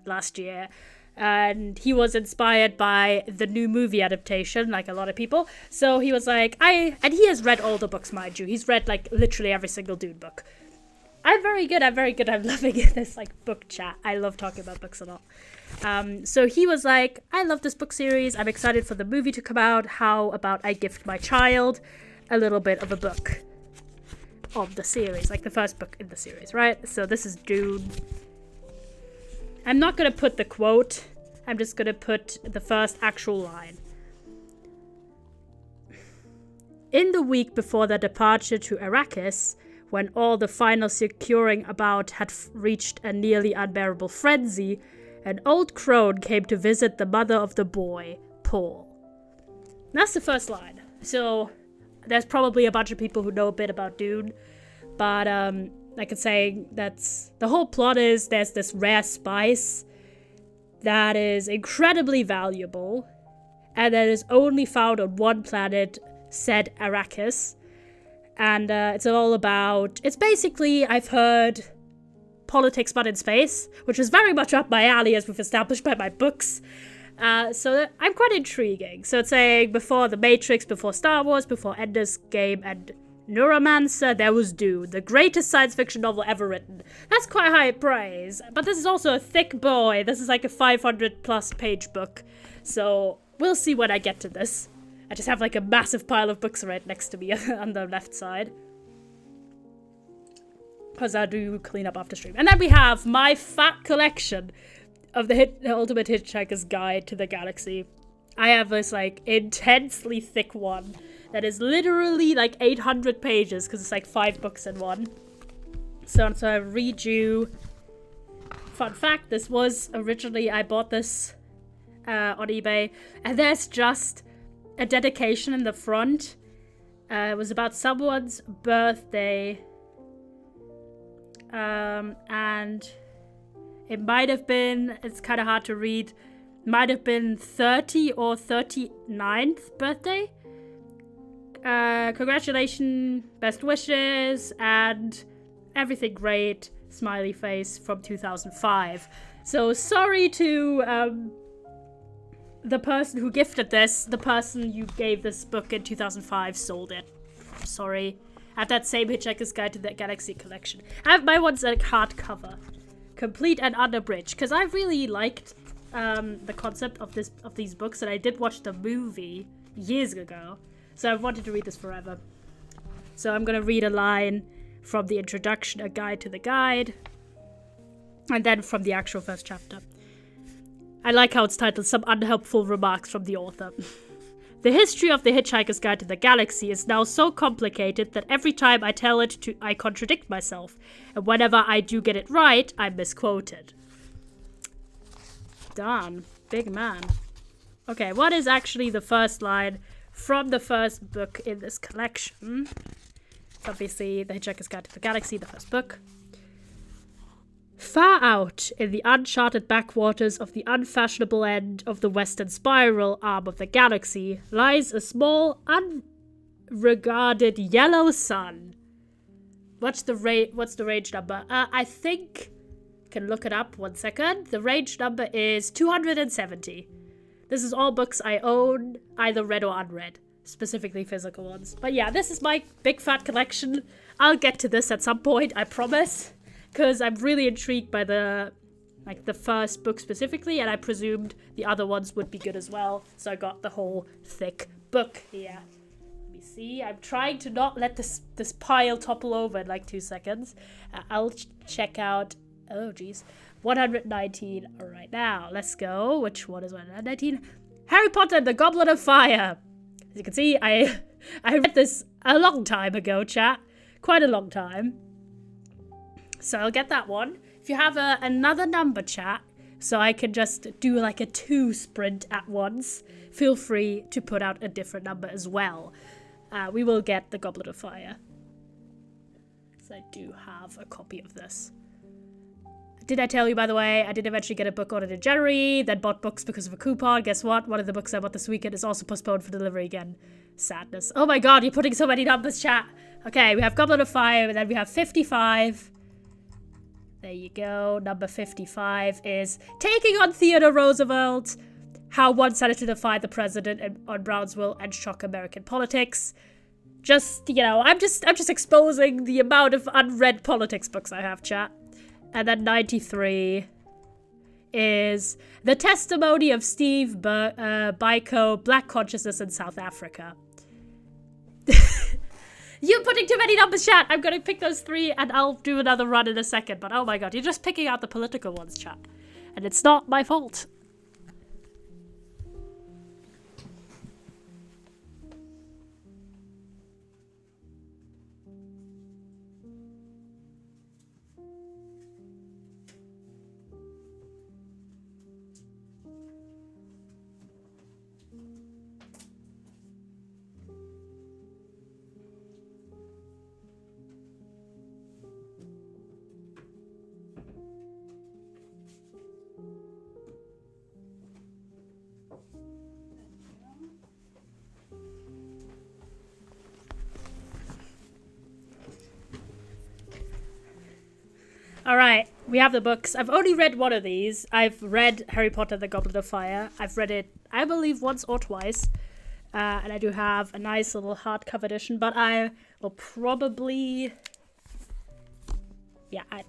last year. And he was inspired by the new movie adaptation, like a lot of people. So he was like, and he has read all the books, mind you. He's read, like, literally every single Dune book. I'm very good. I'm loving this, like, book chat. I love talking about books a lot. So he was like, I love this book series. I'm excited for the movie to come out. How about I gift my child a little bit of a book of the series, like the first book in the series, right? So this is Dune. I'm not going to put the quote. I'm just going to put the first actual line. In the week before their departure to Arrakis, when all the final securing about had reached a nearly unbearable frenzy, an old crone came to visit the mother of the boy, Paul. That's the first line. So there's probably a bunch of people who know a bit about Dune, but like I say, that's the whole plot is there's this rare spice that is incredibly valuable, and that is only found on one planet, said Arrakis. And it's all about, it's basically, I've heard, politics but in space, which is very much up my alley, as we've established by my books. So I'm quite intriguing. So it's saying before The Matrix, before Star Wars, before Ender's Game and Neuromancer, there was Dune, the greatest science fiction novel ever written. That's quite high praise, but this is also a thick boy. This is like a 500 plus page book. So we'll see when I get to this. I just have like a massive pile of books right next to me on the left side. Because I do clean up after stream. And then we have my fat collection of the Ultimate Hitchhiker's Guide to the Galaxy. I have this like intensely thick one that is literally like 800 pages because it's like 5 books in one. So I read you. Fun fact, this was originally, I bought this on eBay, and there's just a dedication in the front. It was about someone's birthday. And it might have been, it's kind of hard to read, might have been 30 or 39th birthday. Congratulations, best wishes, and everything great, smiley face from 2005. So sorry to the person who gifted this, the person you gave this book in 2005 sold it. Sorry. I have that same Hitchhiker's Guide to the Galaxy collection. I have my one's like hardcover, complete and unabridged, because I really liked the concept of these books, and I did watch the movie years ago, so I've wanted to read this forever. So I'm gonna read a line from the introduction, a guide to the guide, and then from the actual first chapter. I like how it's titled Some Unhelpful Remarks from the Author. The history of the Hitchhiker's Guide to the Galaxy is now so complicated that every time I tell it, I contradict myself, and whenever I do get it right, I'm misquoted. Darn, big man. Okay, what is actually the first line from the first book in this collection? It's obviously The Hitchhiker's Guide to the Galaxy, the first book. Far out in the uncharted backwaters of the unfashionable end of the western spiral arm of the galaxy lies a small, unregarded yellow sun. What's the range number? I think, can look it up 1 second. The range number is 270. This is all books I own, either read or unread, specifically physical ones. But yeah, this is my big fat collection. I'll get to this at some point, I promise. Because I'm really intrigued by the first book specifically, and I presumed the other ones would be good as well. So I got the whole thick book here. Let me see. I'm trying to not let this pile topple over in like 2 seconds. I'll check out. Oh geez, 119. All right, now let's go. Which one is 119? Harry Potter and the Goblet of Fire. As you can see, I read this a long time ago, chat. Quite a long time. So I'll get that one. If you have another number, chat, so I can just do like a 2 sprint at once, feel free to put out a different number as well. We will get the Goblet of Fire. So I do have a copy of this. Did I tell you, by the way, I did eventually get a book ordered in January, then bought books because of a coupon. Guess what? One of the books I bought this weekend is also postponed for delivery again. Sadness. Oh my god, you're putting so many numbers, chat. Okay, we have Goblet of Fire, and then we have 55. There you go. Number 55 is Taking on Theodore Roosevelt, How One Senator Defied the President on Brownsville and Shock American Politics. Just, you know, I'm just exposing the amount of unread politics books I have, chat. And then 93 is The Testimony of Steve Biko, Black Consciousness in South Africa. You're putting too many numbers, chat. I'm going to pick those 3 and I'll do another run in a second. But oh my god, you're just picking out the political ones, chat. And it's not my fault. Alright, we have the books. I've only read one of these. I've read Harry Potter and the Goblet of Fire. I've read it, I believe, once or twice. And I do have a nice little hardcover edition, but I will probably... Yeah, I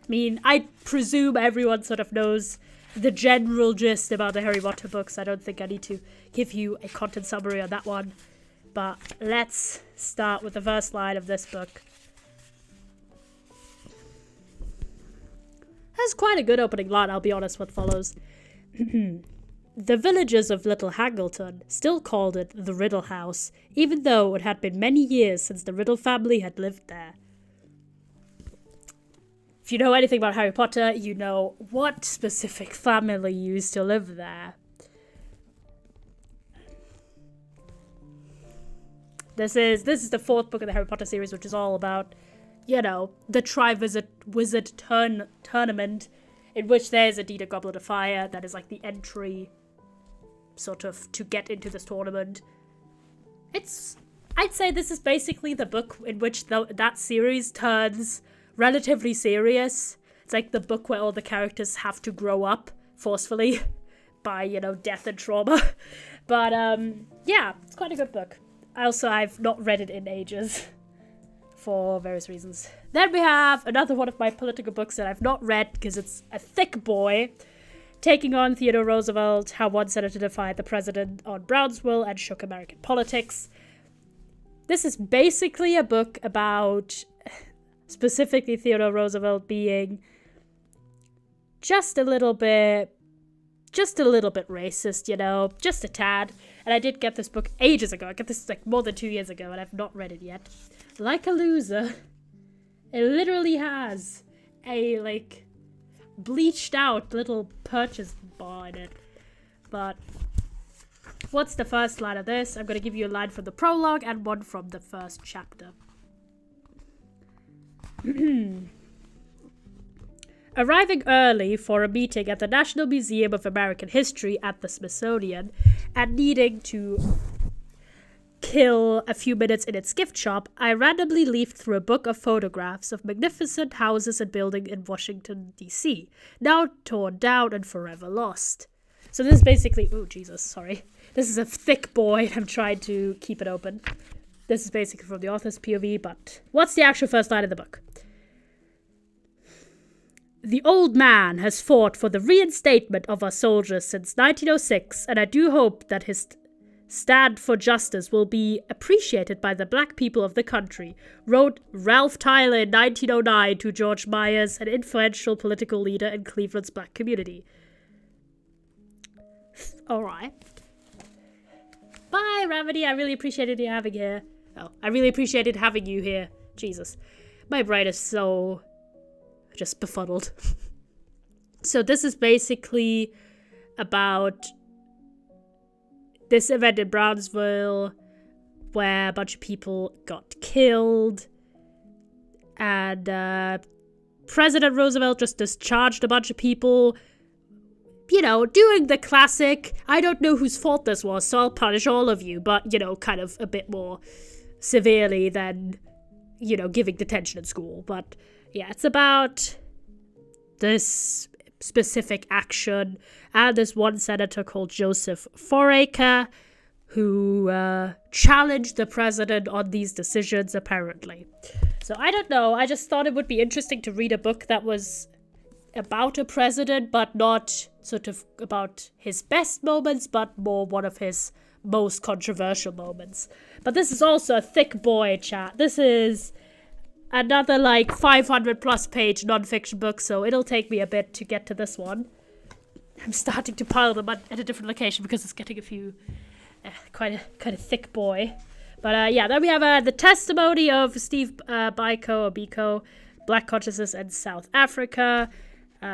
mean, I presume everyone sort of knows the general gist about the Harry Potter books. I don't think I need to give you a content summary on that one. But let's start with the first line of this book. That's quite a good opening line, I'll be honest, what follows. The villagers of Little Hangleton still called it the Riddle House, even though it had been many years since the Riddle family had lived there. If you know anything about Harry Potter, you know what specific family used to live there. This is the fourth book of the Harry Potter series, which is all about, you know, the Triwizard tournament, in which there's indeed a Goblet of Fire that is like the entry, sort of, to get into this tournament. I'd say this is basically the book in which that series turns relatively serious. It's like the book where all the characters have to grow up forcefully by, you know, death and trauma. But, yeah, it's quite a good book. Also, I've not read it in ages for various reasons. Then we have another one of my political books that I've not read because it's a thick boy. Taking on Theodore Roosevelt, How One Senator Defied the President on Brownsville and Shook American Politics. This is basically a book about specifically Theodore Roosevelt being just a little bit racist, you know, just a tad. And I did get this book ages ago. I got this like more than 2 years ago, and I've not read it yet. Like a loser, it literally has a like bleached out little purchase bar in it. But what's the first line of this? I'm going to give you a line from the prologue and one from the first chapter. Arriving early for a meeting at the National Museum of American History at the Smithsonian and needing to kill a few minutes in its gift shop, I randomly leafed through a book of photographs of magnificent houses and buildings in Washington, D.C., now torn down and forever lost. So this is basically... Oh, Jesus, sorry. This is a thick boy, and I'm trying to keep it open. This is basically from the author's POV, but what's the actual first line of the book? The old man has fought for the reinstatement of our soldiers since 1906, and I do hope that his stand for justice will be appreciated by the black people of the country, wrote Ralph Tyler in 1909 to George Myers, an influential political leader in Cleveland's black community. Alright. Bye, Ramedy. I really appreciated you having here. Oh, I really appreciated having you here. Jesus. My brain is so... just befuddled. So this is basically about this event in Brownsville where a bunch of people got killed, and President Roosevelt just discharged a bunch of people, you know, doing the classic, I don't know whose fault this was, so I'll punish all of you, but, you know, kind of a bit more severely than, you know, giving detention in school. But yeah, it's about this specific action and this one senator called Joseph Foraker who challenged the president on these decisions, apparently. So I don't know, I just thought it would be interesting to read a book that was about a president, but not sort of about his best moments, but more one of his most controversial moments. But this is also a thick boy, chat. This is another like 500 plus page non-fiction book, so it'll take me a bit to get to this one. I'm starting to pile them at a different location because it's getting a few quite a thick boy. But yeah, then we have the testimony of Steve Biko, Black Consciousness in South Africa,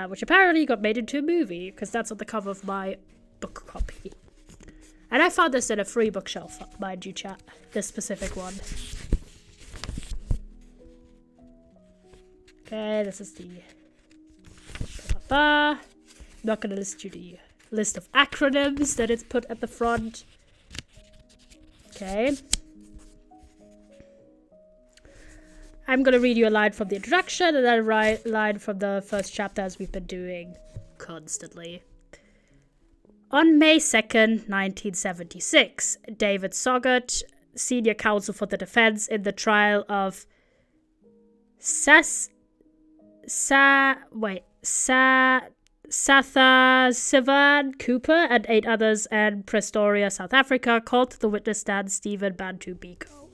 which apparently got made into a movie because that's on the cover of my book copy. And I found this in a free bookshelf, mind you, chat. This specific one. Okay, this is the... I'm not going to list you the list of acronyms that it's put at the front. Okay. I'm going to read you a line from the introduction and then a line from the first chapter, as we've been doing constantly. On May 2nd, 1976, David Sogert, senior counsel for the defense in the trial of Satha Sivan Cooper and 8 others in Pretoria, South Africa, called to the witness stand Stephen Bantu Biko.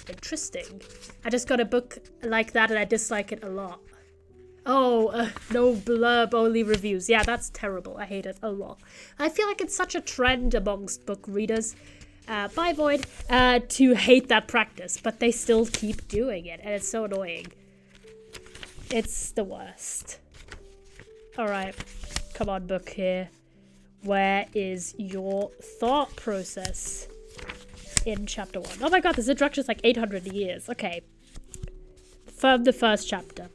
Interesting. I just got a book like that and I dislike it a lot. Oh, no blurb, only reviews. Yeah, that's terrible. I hate it a lot. I feel like it's such a trend amongst book readers, by Void, to hate that practice, but they still keep doing it, and it's so annoying. It's the worst. Alright, come on, book here. Where is your thought process in chapter 1? Oh my god, this introduction is like 800 years. Okay. From the first chapter.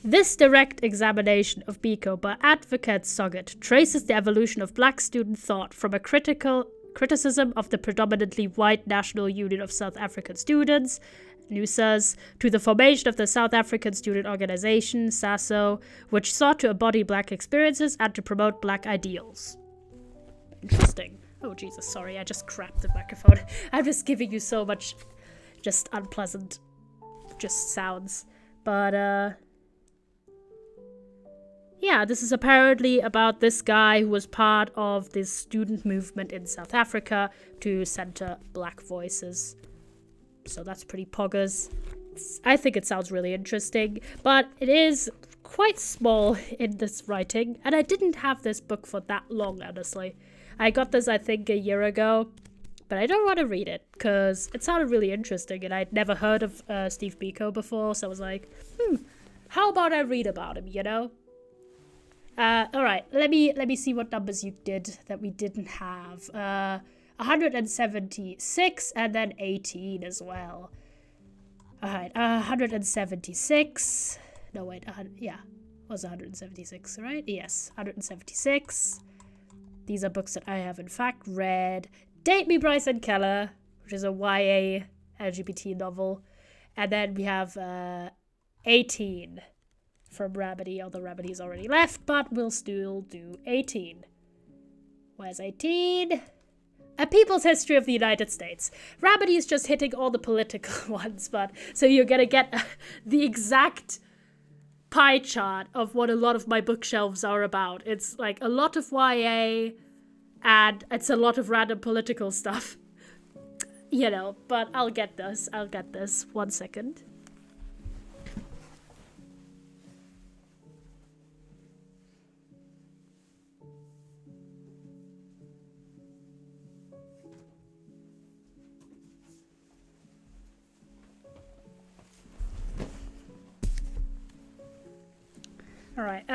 This direct examination of Biko by Advocate Sogert traces the evolution of black student thought from a criticism of the predominantly white National Union of South African Students, NUSAS, to the formation of the South African Student Organization, SASO, which sought to embody black experiences and to promote black ideals. Interesting. Oh, Jesus, sorry, I just crapped the microphone. I'm just giving you so much just unpleasant sounds. But, yeah, this is apparently about this guy who was part of this student movement in South Africa to center black voices. So that's pretty poggers. I think it sounds really interesting, but it is quite small in this writing, and I didn't have this book for that long, honestly. I got this, I think, a year ago, but I don't want to read it, because it sounded really interesting, and I'd never heard of Steve Biko before, so I was like, how about I read about him, you know? Alright, let me see what numbers you did that we didn't have. 176, and then 18 as well. Alright, 176. No, wait, yeah, it was 176, right? Yes, 176. These are books that I have, in fact, read. Date Me, Bryson Keller, which is a YA LGBT novel. And then we have 18 from Rabity, although Rabity's already left, but we'll still do 18. Where's 18? A People's History of the United States. Rabity is just hitting all the political ones, but so you're gonna get the exact pie chart of what a lot of my bookshelves are about. It's like a lot of YA, and it's a lot of random political stuff. You know, but I'll get this. 1 second. Alright,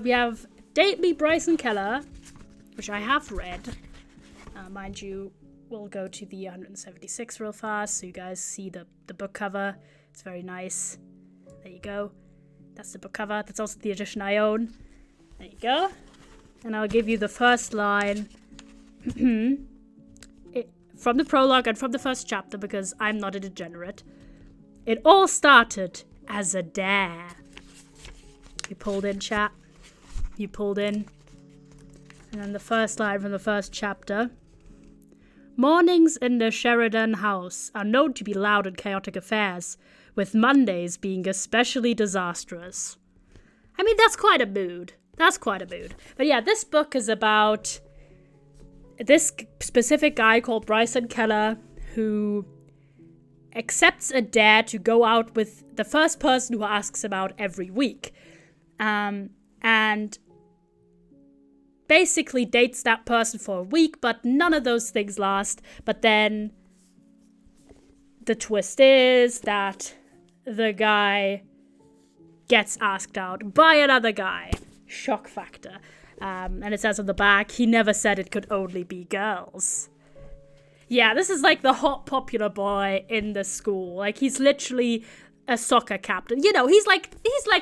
we have Date Me, Bryson Keller, which I have read. Mind you, we'll go to the 176 real fast so you guys see the book cover. It's very nice. There you go. That's the book cover. That's also the edition I own. There you go. And I'll give you the first line from the prologue and from the first chapter, because I'm not a degenerate. It all started as a dare. You pulled in, chat. You pulled in. And then the first line from the first chapter. Mornings in the Sheridan house are known to be loud and chaotic affairs, with Mondays being especially disastrous. I mean, that's quite a mood. But yeah, this book is about this specific guy called Bryson Keller, who accepts a dare to go out with the first person who asks him out every week. And basically dates that person for a week, but none of those things last. But then the twist is that the guy gets asked out by another guy. Shock factor. And it says on the back, he never said it could only be girls. Yeah, this is like the hot popular boy in the school. Like, he's literally a soccer captain. You know, he's like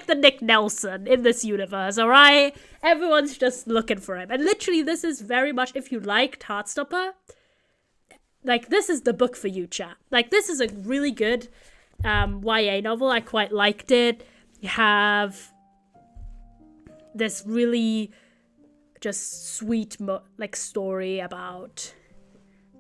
the Nick Nelson in this universe, alright? Everyone's just looking for him. And literally, this is very much, if you liked Heartstopper, like, this is the book for you, chat. Like, this is a really good YA novel. I quite liked it. You have this really just sweet story about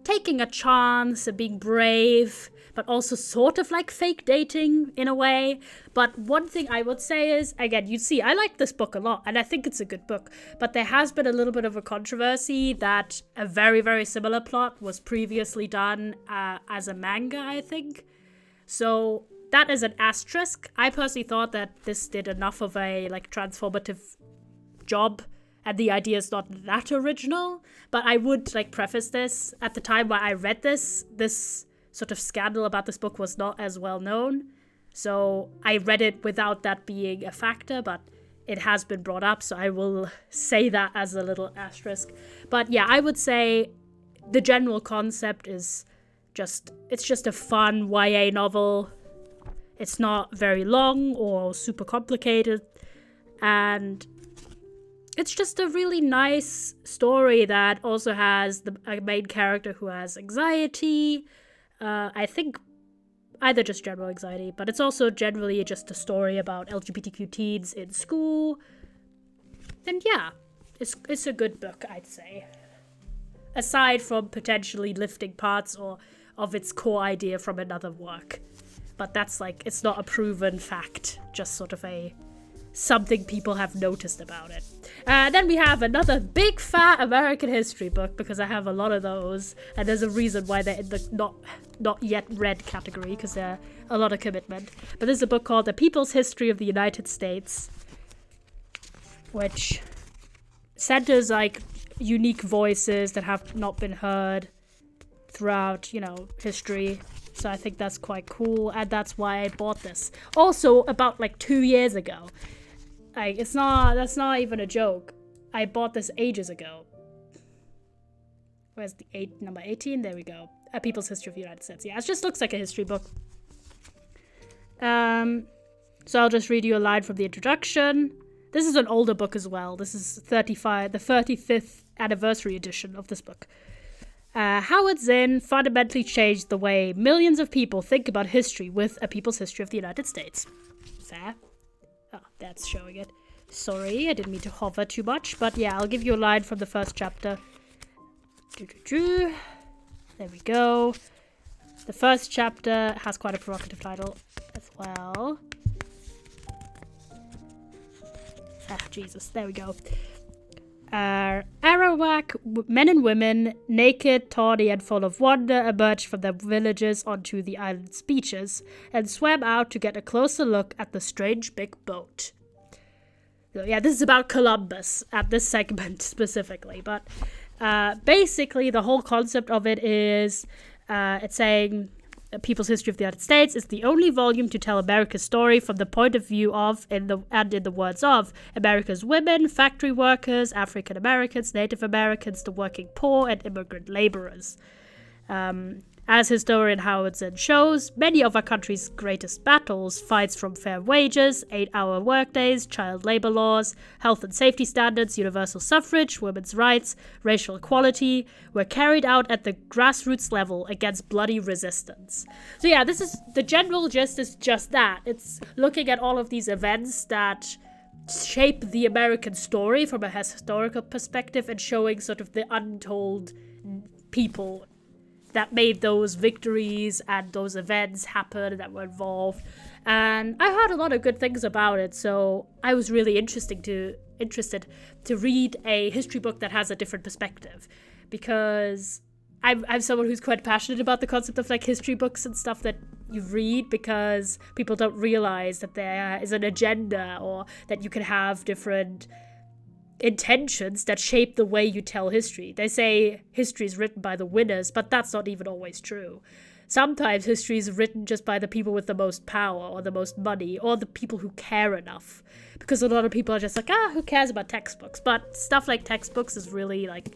taking a chance and being brave, but also sort of like fake dating in a way. But one thing I would say is, again, you see, I like this book a lot, and I think it's a good book, but there has been a little bit of a controversy that a very, very similar plot was previously done as a manga, I think. So that is an asterisk. I personally thought that this did enough of a like transformative job, and the idea is not that original, but I would like preface this. At the time when I read this sort of scandal about this book was not as well known, so I read it without that being a factor, but it has been brought up, so I will say that as a little asterisk. But yeah, I would say the general concept is it's just a fun YA novel. It's not very long or super complicated, and it's just a really nice story that also has a main character who has anxiety. I think either just general anxiety, but it's also generally just a story about LGBTQ teens in school. And yeah, it's a good book, I'd say. Aside from potentially lifting parts of its core idea from another work. But that's like, it's not a proven fact, just sort of something people have noticed about it. Then we have another big fat American history book, because I have a lot of those, and there's a reason why they're in the not yet read category, because they're a lot of commitment. But there's a book called The People's History of the United States, which centers like unique voices that have not been heard throughout, history. So I think that's quite cool, and that's why I bought this. Also, about like 2 years ago. Like, that's not even a joke. I bought this ages ago. Where's the number 18? There we go. A People's History of the United States. Yeah, it just looks like a history book. So I'll just read you a line from the introduction. This is an older book as well. This is the 35th anniversary edition of this book. Howard Zinn fundamentally changed the way millions of people think about history with A People's History of the United States. Fair. Oh, that's showing it. Sorry, I didn't mean to hover too much, but yeah, I'll give you a line from the first chapter. There we go. The first chapter has quite a provocative title as well. Jesus, there we go. Arawak men and women, naked, tawny, and full of wonder, emerged from their villages onto the island's beaches and swam out to get a closer look at the strange big boat. So, yeah, this is about Columbus at this segment specifically, but basically the whole concept of it is it's saying People's History of the United States is the only volume to tell America's story from the point of view of, in the words of, America's women, factory workers, African Americans, Native Americans, the working poor, and immigrant laborers. As historian Howard Zinn shows, many of our country's greatest battles, fights from fair wages, 8-hour workdays, child labor laws, health and safety standards, universal suffrage, women's rights, racial equality, were carried out at the grassroots level against bloody resistance. So yeah, this is the general gist is just that. It's looking at all of these events that shape the American story from a historical perspective and showing sort of the untold people that made those victories and those events happen that were involved. And I heard a lot of good things about it, so I was really interested to read a history book that has a different perspective, because I'm someone who's quite passionate about the concept of like history books and stuff that you read, because people don't realize that there is an agenda or that you can have different intentions that shape the way you tell history. They say history is written by the winners, but that's not even always true. Sometimes history is written just by the people with the most power or the most money or the people who care enough, because a lot of people are just like, who cares about textbooks? But stuff like textbooks is really like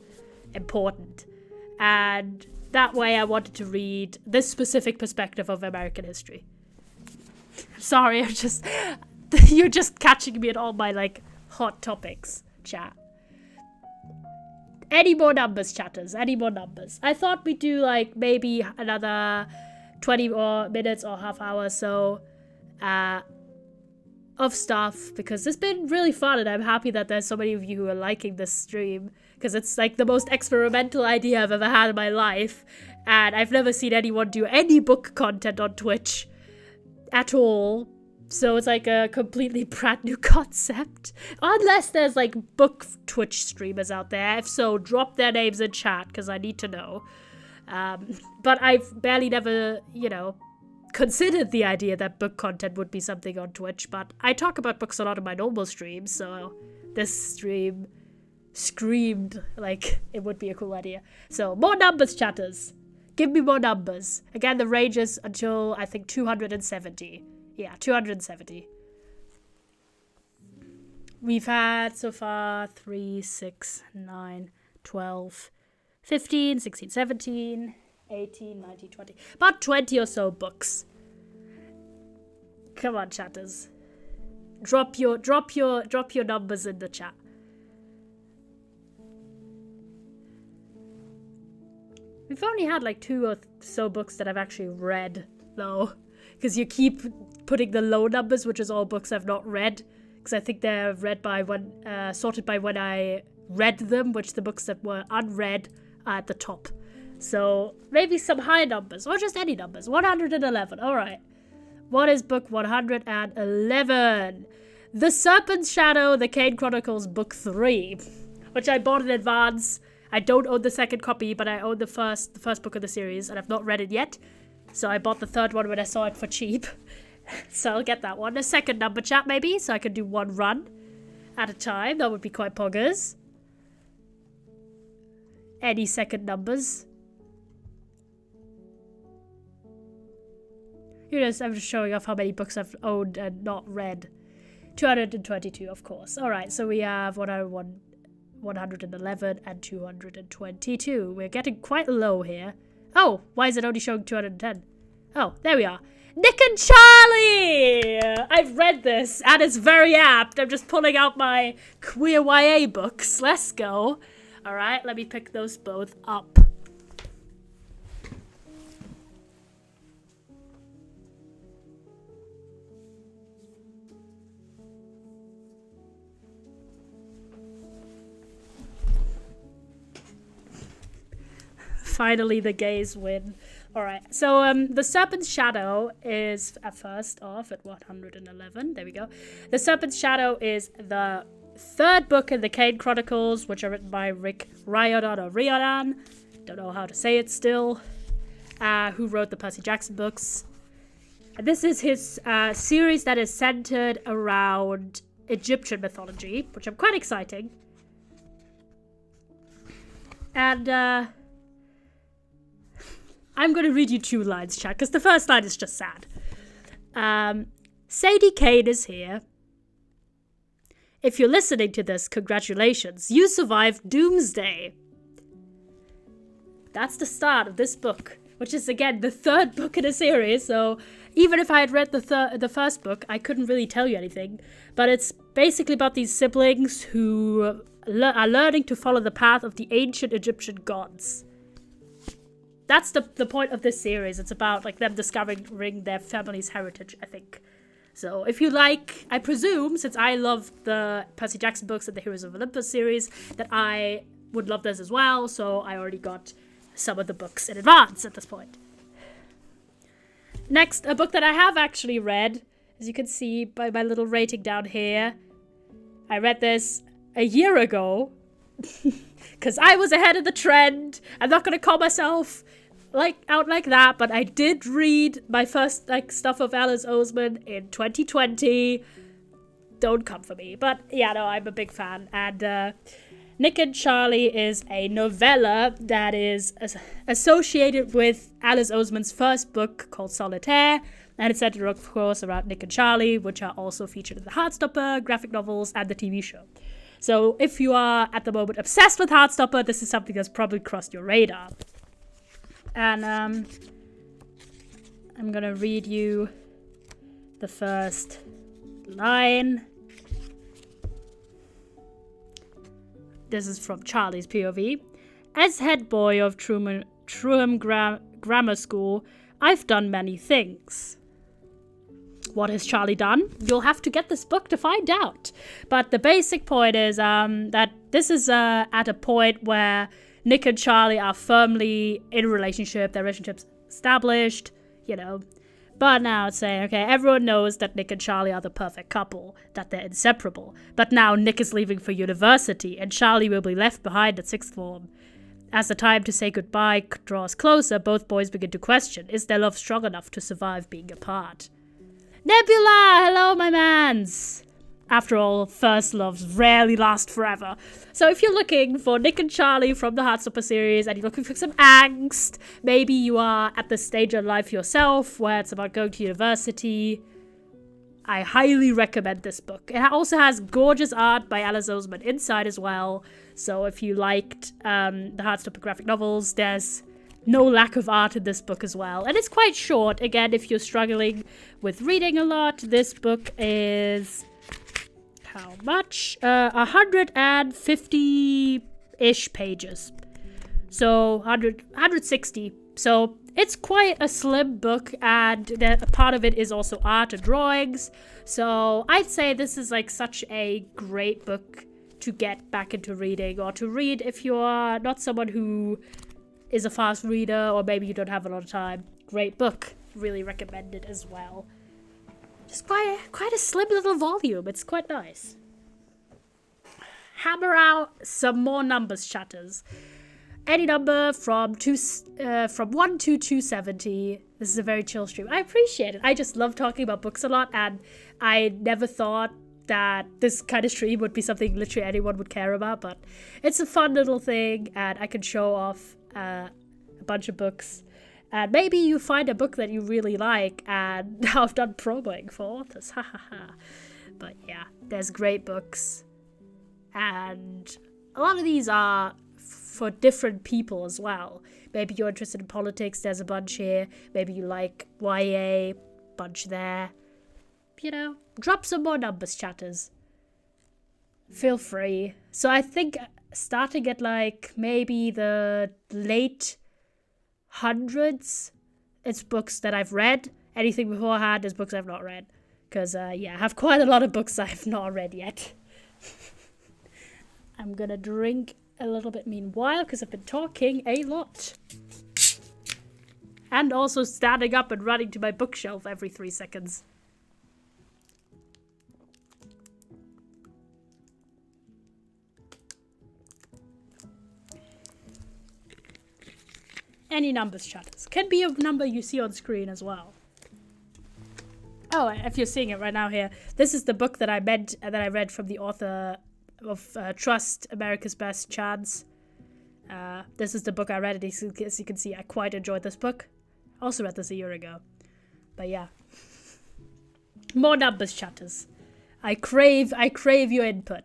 important, and that way I wanted to read this specific perspective of American history. Sorry, you're just catching me at all my like hot topics, chat. Any more numbers, chatters? Any more numbers? I thought we'd do like maybe another 20 or minutes or half hour so of stuff, because it's been really fun and I'm happy that there's so many of you who are liking this stream, because it's like the most experimental idea I've ever had in my life, and I've never seen anyone do any book content on Twitch at all. So it's like a completely brand new concept. Unless there's like book Twitch streamers out there. If so, drop their names in chat because I need to know. But I've barely never, considered the idea that book content would be something on Twitch. But I talk about books a lot in my normal streams, so this stream screamed like it would be a cool idea. So more numbers, chatters. Give me more numbers. Again, the range is until, I think, 270. Yeah, 270. We've had so far 3, 6, 9, 12, 15, 16, 17, 18, 19, 20. About 20 or so books. Come on, chatters. Drop your numbers in the chat. We've only had like 2 or so books that I've actually read, though. Because you keep putting the low numbers, which is all books I've not read. Because I think they're read by sorted by when I read them, which the books that were unread are at the top. So maybe some high numbers, or just any numbers. 111, alright. What is book 111? The Serpent's Shadow, The Kane Chronicles, book 3. Which I bought in advance. I don't own the second copy, but I own the first book of the series, and I've not read it yet. So I bought the third one when I saw it for cheap. So I'll get that one. A second number chat, maybe, so I can do one run at a time. That would be quite poggers. Any second numbers. I'm just showing off how many books I've owned and not read. 222, of course. Alright, so we have 111 and 222. We're getting quite low here. Oh, why is it only showing 210? Oh, there we are. Nick and Charlie! I've read this, and it's very apt. I'm just pulling out my queer YA books. Let's go. Alright, let me pick those both up. Finally, the gays win. Alright, so The Serpent's Shadow is, first off, at 111. There we go. The Serpent's Shadow is the third book in the Kane Chronicles, which are written by Rick Riordan, or Riordan. Don't know how to say it still. Who wrote the Percy Jackson books. And this is his series that is centered around Egyptian mythology, which I'm quite exciting. And, I'm going to read you 2 lines, chat, because the first line is just sad. Sadie Kane is here. If you're listening to this, congratulations. You survived Doomsday. That's the start of this book, which is, again, the third book in a series. So even if I had read the first book, I couldn't really tell you anything. But it's basically about these siblings who are learning to follow the path of the ancient Egyptian gods. That's the point of this series. It's about like them discovering their family's heritage, I think. So if you like, I presume, since I love the Percy Jackson books and the Heroes of Olympus series, that I would love this as well. So I already got some of the books in advance at this point. Next, a book that I have actually read, as you can see by my little rating down here. I read this a year ago. Because I was ahead of the trend. I'm not going to call myself out like that, but I did read my first stuff of Alice Oseman in 2020. Don't come for me. But yeah, no, I'm a big fan. And Nick and Charlie is a novella that is associated with Alice Oseman's first book called Solitaire. And it's centered, of course, around Nick and Charlie, which are also featured in the Heartstopper graphic novels and the TV show. So if you are, at the moment, obsessed with Heartstopper, this is something that's probably crossed your radar. And I'm gonna read you the first line. this is from Charlie's POV. As head boy of Truham Grammar School, I've done many things. What has Charlie done? You'll have to get this book to find out. But the basic point is that this is at a point where Nick and Charlie are firmly in a relationship. Their relationship's established, you know. But now it's saying, okay, everyone knows that Nick and Charlie are the perfect couple, that they're inseparable. But now Nick is leaving for university, and Charlie will be left behind at sixth form. As the time to say goodbye draws closer, both boys begin to question, is their love strong enough to survive being apart? Nebula! Hello, my mans! After all, first loves rarely last forever. So if you're looking for Nick and Charlie from the Heartstopper series and you're looking for some angst, maybe you are at the stage of life yourself where it's about going to university, I highly recommend this book. It also has gorgeous art by Alice Oseman inside as well. So if you liked the Heartstopper graphic novels, there's no lack of art in this book as well. And it's quite short. Again, if you're struggling with reading a lot, this book is... how much? 150-ish pages. So 160. So it's quite a slim book, and part of it is also art and drawings. So I'd say this is like such a great book to get back into reading, or to read if you're not someone who is a fast reader, or maybe you don't have a lot of time. Great book. Really recommend it as well. Just quite a slim little volume. It's quite nice. Hammer out some more numbers, chatters. Any number from 1 to 270. This is a very chill stream. I appreciate it. I just love talking about books a lot, and I never thought that this kind of stream would be something literally anyone would care about, but it's a fun little thing, and I can show off a bunch of books. And maybe you find a book that you really like, and now I've done promoing for authors, But yeah, there's great books. And a lot of these are for different people as well. Maybe you're interested in politics, there's a bunch here. Maybe you like YA, bunch there. You know, drop some more numbers, chatters. Feel free. So I think starting at like maybe the late hundreds, it's books that I've read. Anything beforehand is books I've not read. Because, yeah, I have quite a lot of books I've not read yet. I'm gonna drink a little bit meanwhile, because I've been talking a lot. And also standing up and running to my bookshelf every 3 seconds. Any numbers, chatters. Can be a number you see on screen as well. Oh, if you're seeing it right now here, this is the book that I read from the author of Trust, America's Best Chance. This is the book I read, and as you can see, I quite enjoyed this book. Also read this a year ago. But yeah. More numbers, chatters. I crave your input.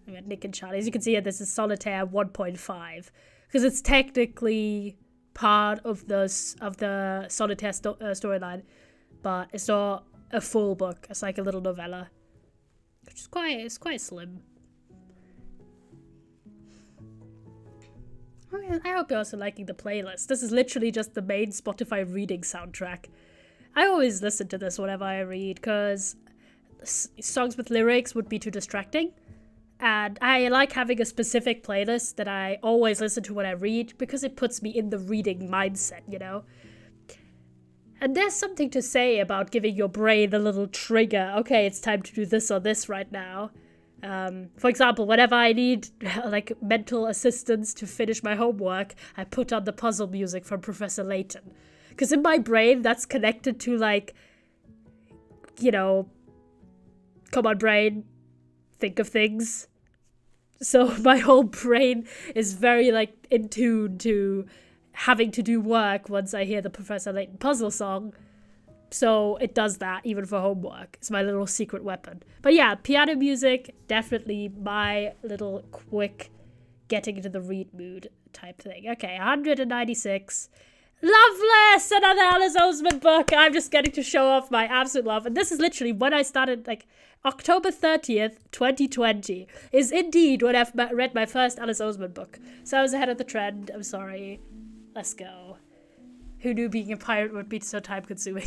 I got Nick and Charlie. As you can see here, this is Solitaire 1.5. Because it's technically part of the Solitaire storyline, but it's not a full book. It's like a little novella, which is quite slim. Okay, I hope you're also liking the playlist. This is literally just the main Spotify reading soundtrack. I always listen to this whenever I read, because songs with lyrics would be too distracting. And I like having a specific playlist that I always listen to when I read, because it puts me in the reading mindset, you know? And there's something to say about giving your brain a little trigger. Okay, it's time to do this or this right now. For example, whenever I need like mental assistance to finish my homework, I put on the puzzle music from Professor Layton. Because in my brain, that's connected to like, you know, come on brain, think of things. So my whole brain is very like in tune to having to do work once I hear the Professor Layton puzzle song. So it does that even for homework. It's my little secret weapon. But yeah, piano music, definitely my little quick getting into the read mood type thing. Okay, 196. Loveless! Another Alice Oseman book! I'm just getting to show off my absolute love. And this is literally when I started, like, October 30th, 2020 is indeed when I've read my first Alice Oseman book. So I was ahead of the trend. I'm sorry. Let's go. Who knew being a pirate would be so time-consuming?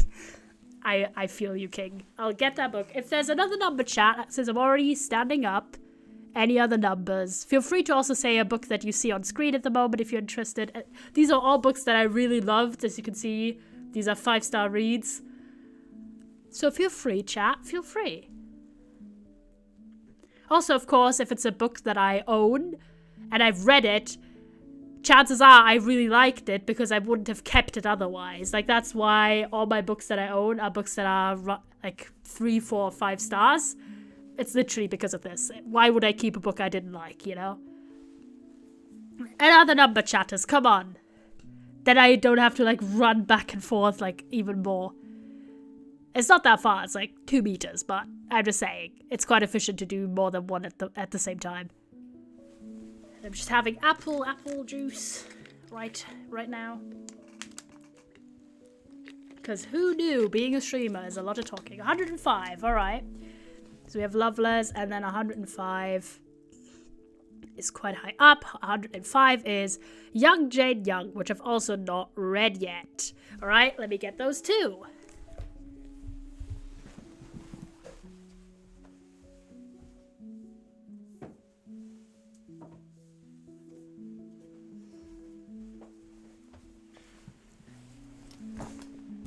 I feel you, King. I'll get that book. If there's another number, chat, since I'm already standing up, any other numbers, feel free to also say a book that you see on screen at the moment if you're interested. These are all books that I really loved, as you can see. These are 5-star reads. So feel free, chat. Feel free. Also, of course, if it's a book that I own and I've read it, chances are I really liked it because I wouldn't have kept it otherwise. Like, that's why all my books that I own are books that are like 3, 4, 5 stars. It's literally because of this. Why would I keep a book I didn't like, you know? Another number, chatters, come on. Then I don't have to like run back and forth like even more. It's not that far, it's like 2 meters, but I'm just saying, it's quite efficient to do more than one at the same time. I'm just having apple juice right now. Because who knew being a streamer is a lot of talking. 105, alright. So we have Loveless, and then 105 is quite high up. 105 is Young Jane Young, which I've also not read yet. Alright, let me get those two.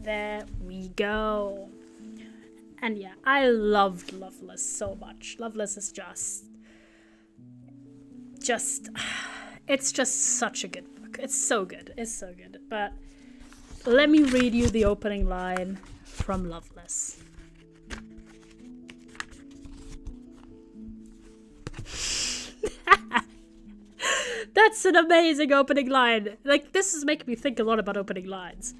There we go. And yeah, I loved Loveless so much. Loveless is it's just such a good book. It's so good. It's so good. But let me read you the opening line from Loveless. That's an amazing opening line. Like, this is making me think a lot about opening lines.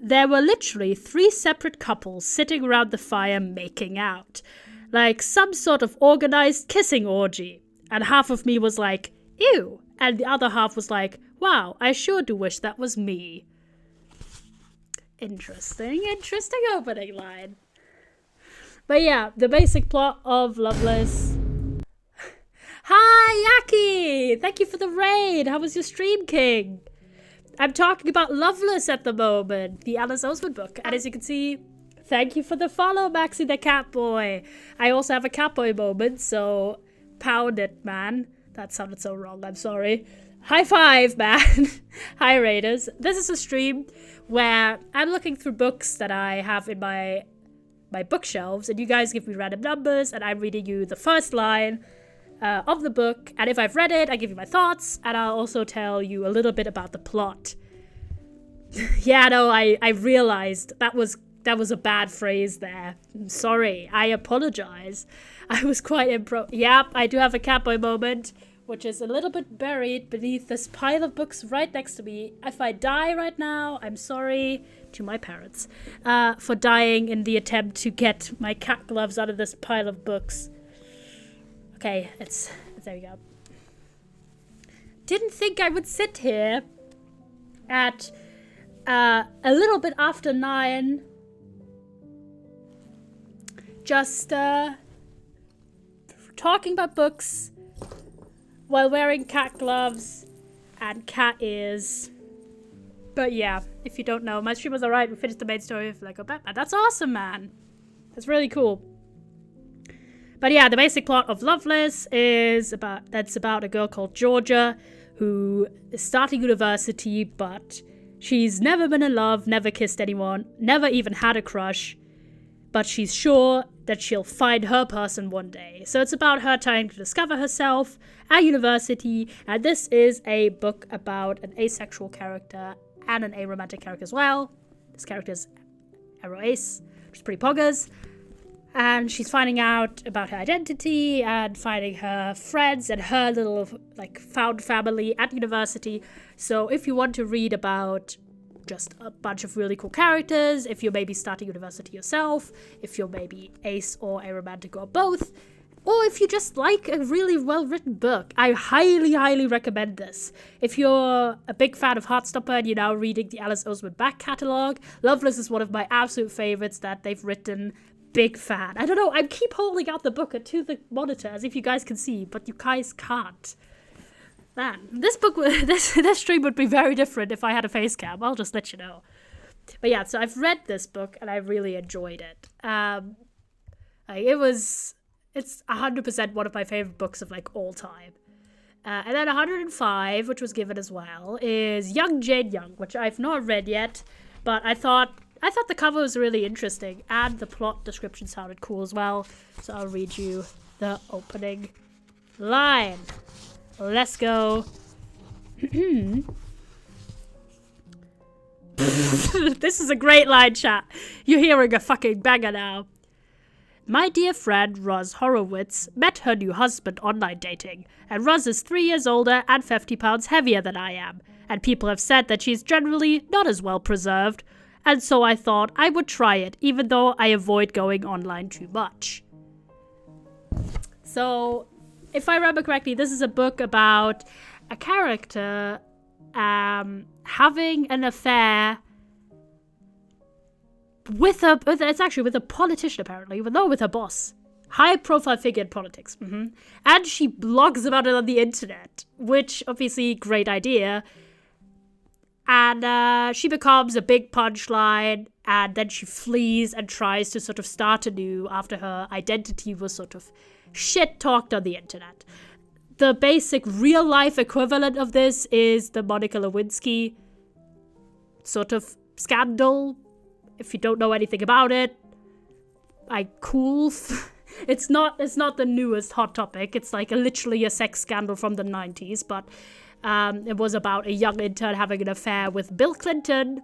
There were literally 3 separate couples sitting around the fire making out. Like some sort of organized kissing orgy. And half of me was like, ew. And the other half was like, wow, I sure do wish that was me. Interesting opening line. But yeah, the basic plot of Loveless. Hi, Yaki! Thank you for the raid. How was your stream, King? I'm talking about Loveless at the moment, the Alice Oseman book. And as you can see, thank you for the follow, Maxi the Catboy. I also have a Catboy moment, so pound it, man. That sounded so wrong, I'm sorry. High five, man. Hi, Raiders. This is a stream where I'm looking through books that I have in my bookshelves, and you guys give me random numbers, and I'm reading you the first line of the book, and if I've read it, I give you my thoughts, and I'll also tell you a little bit about the plot. Yeah, no, I realized that was a bad phrase there. I'm sorry, I apologize. I was quite Yep, I do have a Catboy moment, which is a little bit buried beneath this pile of books right next to me. If I die right now, I'm sorry to my parents for dying in the attempt to get my cat gloves out of this pile of books. Okay, there we go. Didn't think I would sit here at a little bit after 9, just talking about books while wearing cat gloves and cat ears. But yeah, if you don't know, my stream was alright. We finished the main story of Lego Batman. That's awesome, man. That's really cool. But yeah, the basic plot of Loveless is about a girl called Georgia who is starting university, but she's never been in love, never kissed anyone, never even had a crush, but she's sure that she'll find her person one day. So it's about her trying to discover herself at university, and this is a book about an asexual character and an aromantic character as well. This character is Aro Ace, which is pretty poggers. And she's finding out about her identity and finding her friends and her little, like, found family at university. So if you want to read about just a bunch of really cool characters, if you're maybe starting university yourself, if you're maybe ace or aromantic or both, or if you just like a really well-written book, I highly, highly recommend this. If you're a big fan of Heartstopper and you're now reading the Alice Oseman back catalogue, Loveless is one of my absolute favorites that they've written big fan. I don't know, I keep holding out the book to the monitor as if you guys can see, but you guys can't. Man, this book, this stream would be very different if I had a face cam. I'll just let you know. But yeah, so I've read this book and I really enjoyed it. It's 100% one of my favorite books of like all time. And then 105, which was given as well, is Young Jane Young, which I've not read yet, but I thought the cover was really interesting and the plot description sounded cool as well. So I'll read you the opening line. Let's go. This is a great line, chat. You're hearing a fucking banger now. My dear friend Roz Horowitz met her new husband online dating, and Roz is 3 years older and 50 pounds heavier than I am, and people have said that she's generally not as well preserved, and so I thought I would try it, even though I avoid going online too much. So, if I remember correctly, this is a book about a character having an affair with a politician, apparently, with her boss. High-profile figure in politics. And she blogs about it on the internet, which, obviously, great idea. And she becomes a big punchline, and then she flees and tries to sort of start anew after her identity was sort of shit-talked on the internet. The basic real-life equivalent of this is the Monica Lewinsky sort of scandal. If you don't know anything about it, cool. It's not the newest hot topic. It's like literally a sex scandal from the 90s, but it was about a young intern having an affair with Bill Clinton,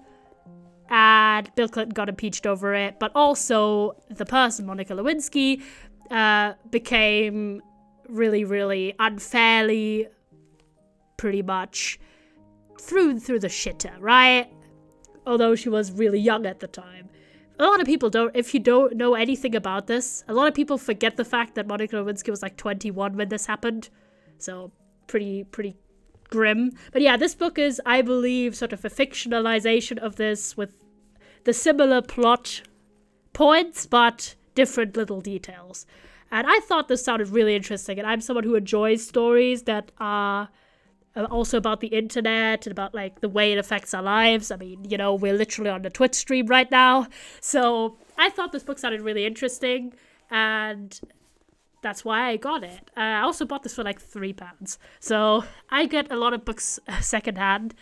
and Bill Clinton got impeached over it, but also the person, Monica Lewinsky, became really, really unfairly, pretty much, through the shitter, right? Although she was really young at the time. A lot of people if you don't know anything about this, a lot of people forget the fact that Monica Lewinsky was like 21 when this happened. So, pretty grim. But yeah, this book is, I believe, sort of a fictionalization of this with the similar plot points, but different little details. And I thought this sounded really interesting, and I'm someone who enjoys stories that are also about the internet and about like the way it affects our lives. I mean, you know, we're literally on the Twitch stream right now. So I thought this book sounded really interesting, and that's why I got it. I also bought this for like £3. So I get a lot of books secondhand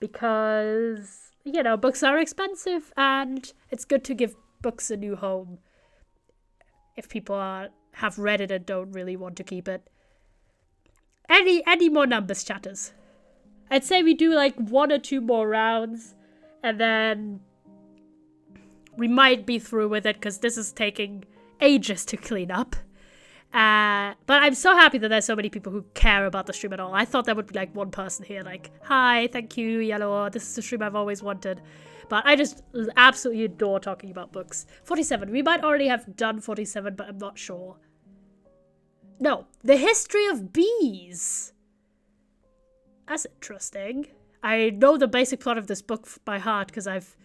because, you know, books are expensive, and it's good to give books a new home if people have read it and don't really want to keep it. Any more numbers, chatters? I'd say we do like 1 or 2 more rounds, and then we might be through with it because this is taking ages to clean up. But I'm so happy that there's so many people who care about the stream at all. I thought there would be like one person here like, hi, thank you, Yellow, this is the stream I've always wanted. But I just absolutely adore talking about books. 47, we might already have done 47, but I'm not sure. No, The History of Bees. That's interesting. I know the basic plot of this book by heart because I've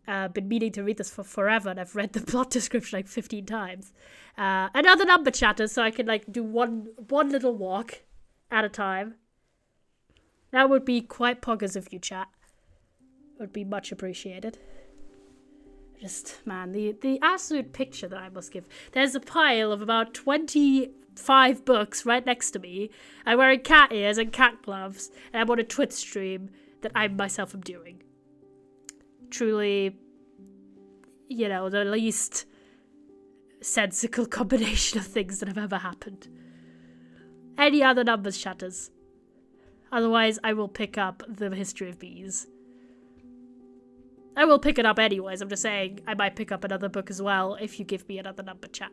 been meaning to read this for forever, and I've read the plot description like 15 times. Another number, chatter, so I can like do one little walk at a time. That would be quite poggers of you, chat. Would be much appreciated. Just, man, the absolute picture that I must give. There's a pile of about 25 books right next to me. I'm wearing cat ears and cat gloves, and I'm on a Twitch stream that I myself am doing. Truly, you know, the least sensical combination of things that have ever happened. Any other numbers, chatters? Otherwise, I will pick up The History of Bees. I will pick it up anyways. I'm just saying I might pick up another book as well if you give me another number, chat.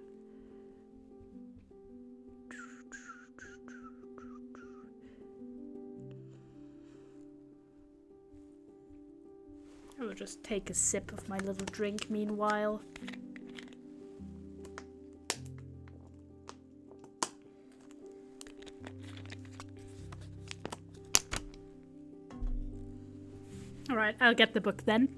I will just take a sip of my little drink meanwhile. Alright, I'll get the book then.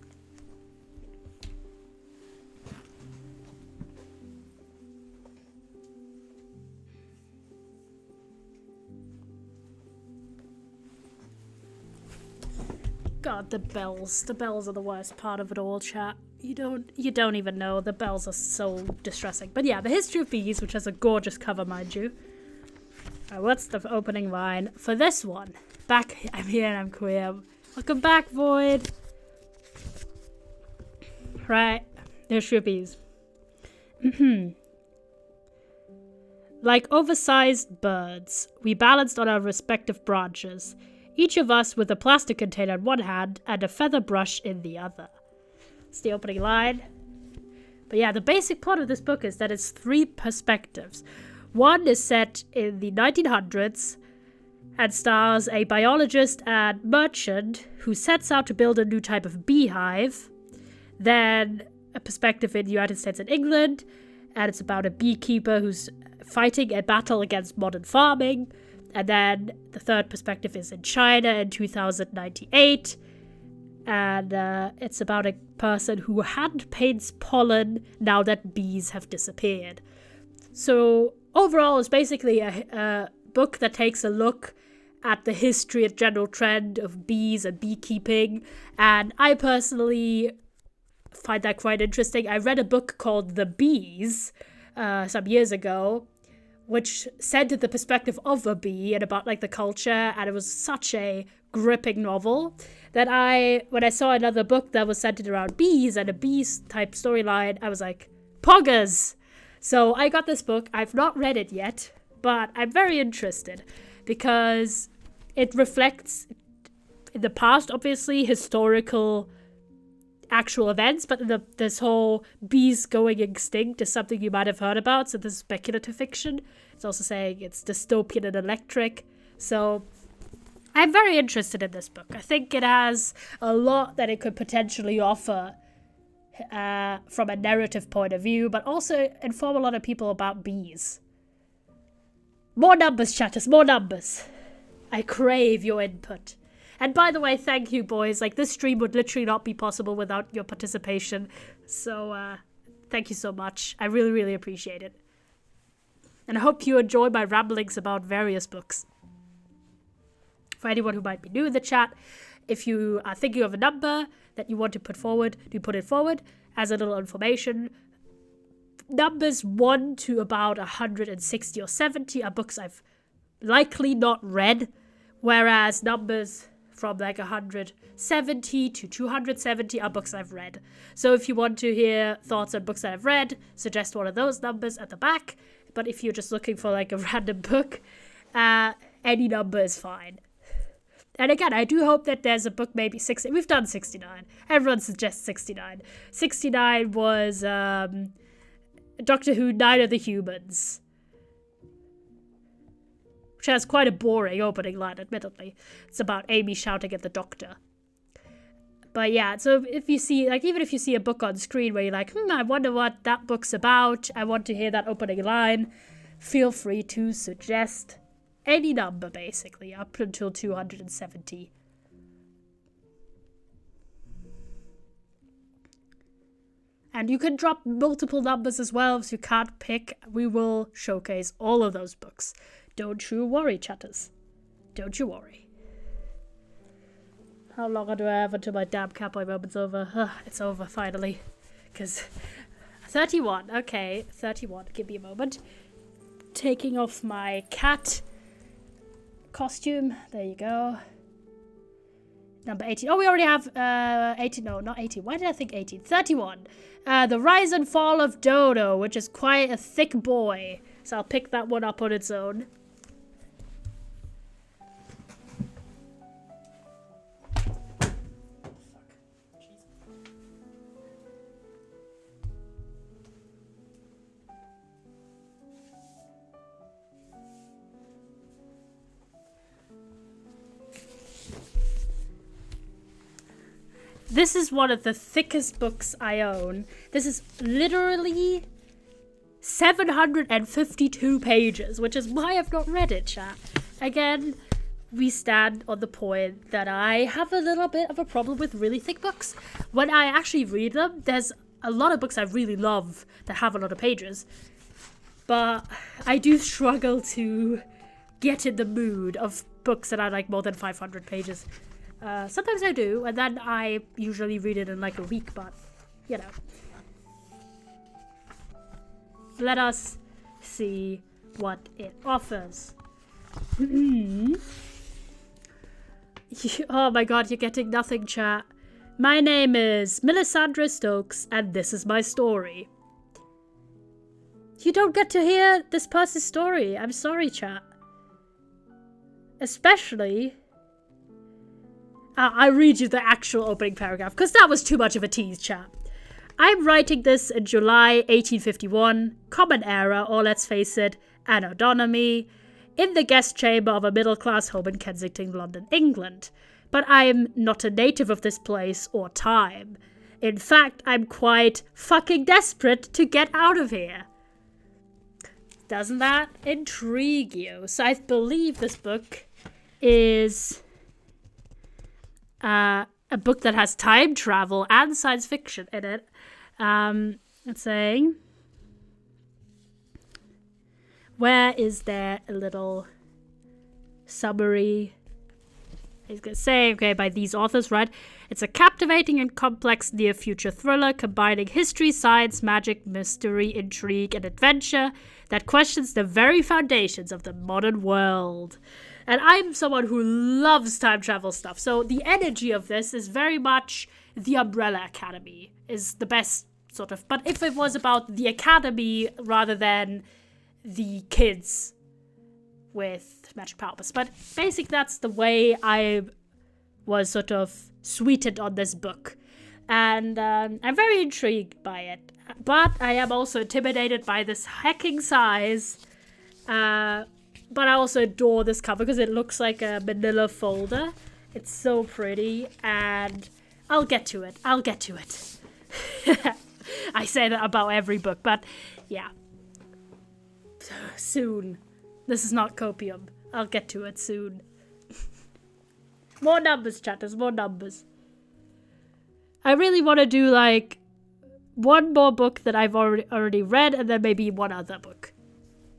God, the bells. The bells are the worst part of it all, chat. You don't even know. The bells are so distressing. But yeah, The History of Bees, which has a gorgeous cover, mind you. What's the opening line for this one? Back, I'm here and I'm queer. Welcome back, Void. Right, The History of Bees. Like oversized birds, we balanced on our respective branches, each of us with a plastic container in one hand and a feather brush in the other. It's the opening line. But yeah, the basic plot of this book is that it's 3 perspectives. One is set in the 1900s and stars a biologist and merchant who sets out to build a new type of beehive. Then a perspective in the United States and England, and it's about a beekeeper who's fighting a battle against modern farming. And then the third perspective is in China in 2098, and it's about a person who hand paints pollen now that bees have disappeared. So overall, it's basically a book that takes a look at the history and general trend of bees and beekeeping, and I personally find that quite interesting. I read a book called The Bees some years ago, which centered the perspective of a bee and about like the culture, and it was such a gripping novel that when I saw another book that was centered around bees and a bees type storyline, I was like, poggers! So I got this book. I've not read it yet, but I'm very interested because it reflects in the past, obviously, historical actual events, but this whole bees going extinct is something you might have heard about, so this is speculative fiction. It's also saying it's dystopian and electric, so I'm very interested in this book. I think it has a lot that it could potentially offer from a narrative point of view, but also inform a lot of people about bees. More numbers, chatters, more numbers. I crave your input. And by the way, thank you, boys. Like, this stream would literally not be possible without your participation. So, thank you so much. I really, really appreciate it. And I hope you enjoy my ramblings about various books. For anyone who might be new in the chat, if you are thinking of a number that you want to put forward, do put it forward as a little information. Numbers 1 to about 160 or 70 are books I've likely not read, whereas numbers from like 170 to 270 are books I've read. So if you want to hear thoughts on books that I've read, suggest one of those numbers at the back. But if you're just looking for like a random book, any number is fine. And again, I do hope that there's a book, maybe 60. We've done 69. Everyone suggests 69. 69 was Doctor Who, Night of the Humans, which has quite a boring opening line, admittedly. It's about Amy shouting at the Doctor. But yeah, so if you see, like, even if you see a book on screen where you're like, I wonder what that book's about, I want to hear that opening line, feel free to suggest any number, basically, up until 270. And you can drop multiple numbers as well, if you can't pick. We will showcase all of those books. Don't you worry, chatters. Don't you worry. How long do I have until my damn Catboy moment's over? It's over, finally. Because 31. Okay, 31. Give me a moment. Taking off my cat costume. There you go. Number 18. Oh, we already have 18. No, not 18. Why did I think 18? 31. The Rise and Fall of Dodo, which is quite a thick boy. So I'll pick that one up on its own. This is one of the thickest books I own. This is literally 752 pages, which is why I've not read it, chat. Again, we stand on the point that I have a little bit of a problem with really thick books. When I actually read them, there's a lot of books I really love that have a lot of pages. But I do struggle to get in the mood of books that are like more than 500 pages. Sometimes I do, and then I usually read it in like a week, but, you know. Let us see what it offers. Oh my god, you're getting nothing, chat. My name is Melisandre Stokes, and this is my story. You don't get to hear this person's story. I'm sorry, chat. Especially... I'll read you the actual opening paragraph, because that was too much of a tease, chat. I'm writing this in July 1851, Common Era, or let's face it, Anno Domini, in the guest chamber of a middle-class home in Kensington, London, England. But I am not a native of this place or time. In fact, I'm quite fucking desperate to get out of here. Doesn't that intrigue you? So I believe this book is a book that has time travel and science fiction in it. It's saying, where is there a little summary? He's going to say, okay, by these authors, right? It's a captivating and complex near-future thriller combining history, science, magic, mystery, intrigue, and adventure that questions the very foundations of the modern world. And I'm someone who loves time travel stuff, so the energy of this is very much the Umbrella Academy is the best sort of. But if it was about the academy rather than the kids with magic powers. But basically that's the way I was sort of sweetened on this book. And I'm very intrigued by it. But I am also intimidated by this hecking size. But I also adore this cover because it looks like a manila folder. It's so pretty. And I'll get to it. I say that about every book. But yeah. Soon. This is not copium. I'll get to it soon. More numbers, chatters, more numbers. I really want to do like one more book that I've already read and then maybe one other book.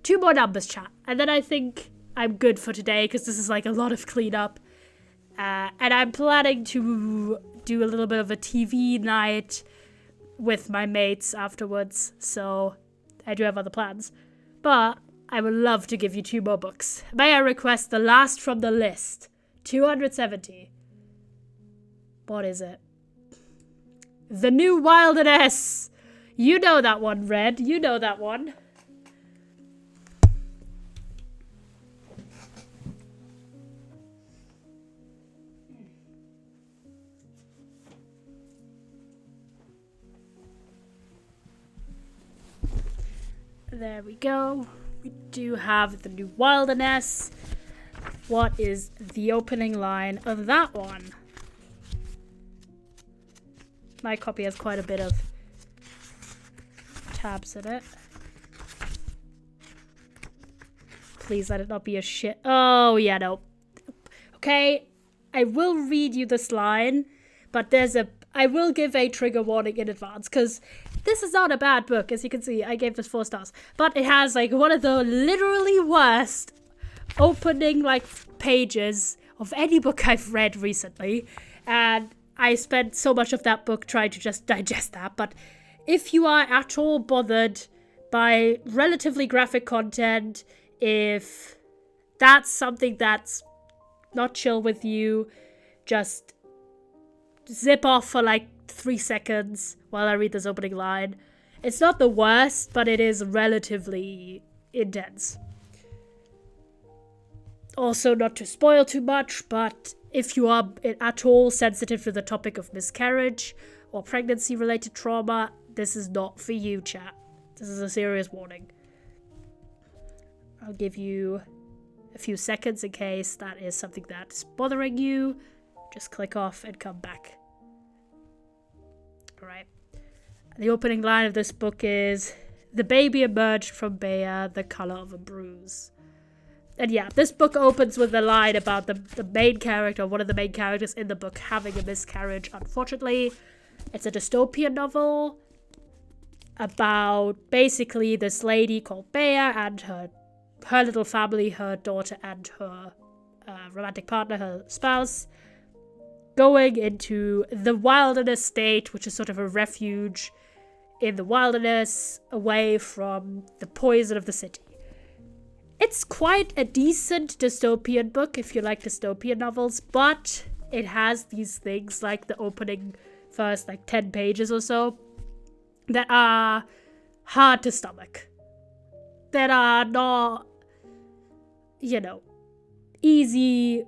2 more numbers, chat. And then I think I'm good for today because this is like a lot of cleanup. And I'm planning to do a little bit of a TV night with my mates afterwards. So I do have other plans. But I would love to give you 2 more books. May I request the last from the list? 270. What is it? The New Wilderness. You know that one, Red. You know that one. There we go. We do have The New Wilderness. What is the opening line of that one? My copy has quite a bit of tabs in it. Please let it not be a shit. Oh, yeah, no. Okay, I will read you this line, but I will give a trigger warning in advance, because this is not a bad book. As you can see, I gave this 4 stars. But it has, like, one of the literally worst opening, like, pages of any book I've read recently. And I spent so much of that book trying to just digest that. But if you are at all bothered by relatively graphic content, if that's something that's not chill with you, just zip off for like 3 seconds while I read this opening line. It's not the worst, but it is relatively intense. Also, not to spoil too much, but if you are at all sensitive to the topic of miscarriage or pregnancy-related trauma, this is not for you, chat. This is a serious warning. I'll give you a few seconds in case that is something that's bothering you. Just click off and come back. Alright. The opening line of this book is, "The baby emerged from Baya, the color of a bruise." And yeah, this book opens with a line about the main character, one of the main characters in the book, having a miscarriage, unfortunately. It's a dystopian novel about basically this lady called Baya and her little family, her daughter and her romantic partner, her spouse. going into the wilderness state, which is sort of a refuge in the wilderness away from the poison of the city. It's quite a decent dystopian book if you like dystopian novels, but it has these things like the opening first 10 pages or so that are hard to stomach. That are not, easy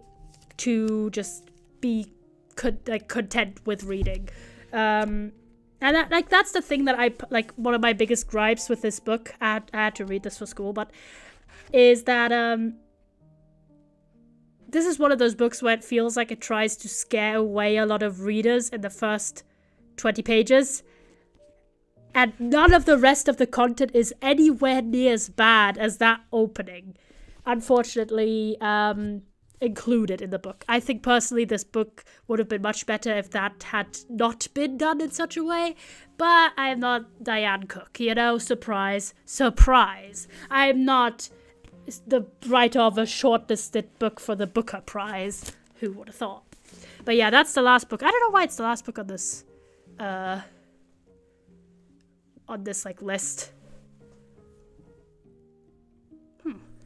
to just be content with reading. And that's the thing that one of my biggest gripes with this book. I had to read this for school, but is that this is one of those books where it feels like it tries to scare away a lot of readers in the first 20 pages. And none of the rest of the content is anywhere near as bad as that opening, unfortunately, included in the book. I think personally this book would have been much better if that had not been done in such a way, but I am not Diane Cook, surprise, surprise. I am not the writer of a shortlisted book for the Booker Prize. Who would have thought? But yeah, that's the last book. I don't know why it's the last book on this list.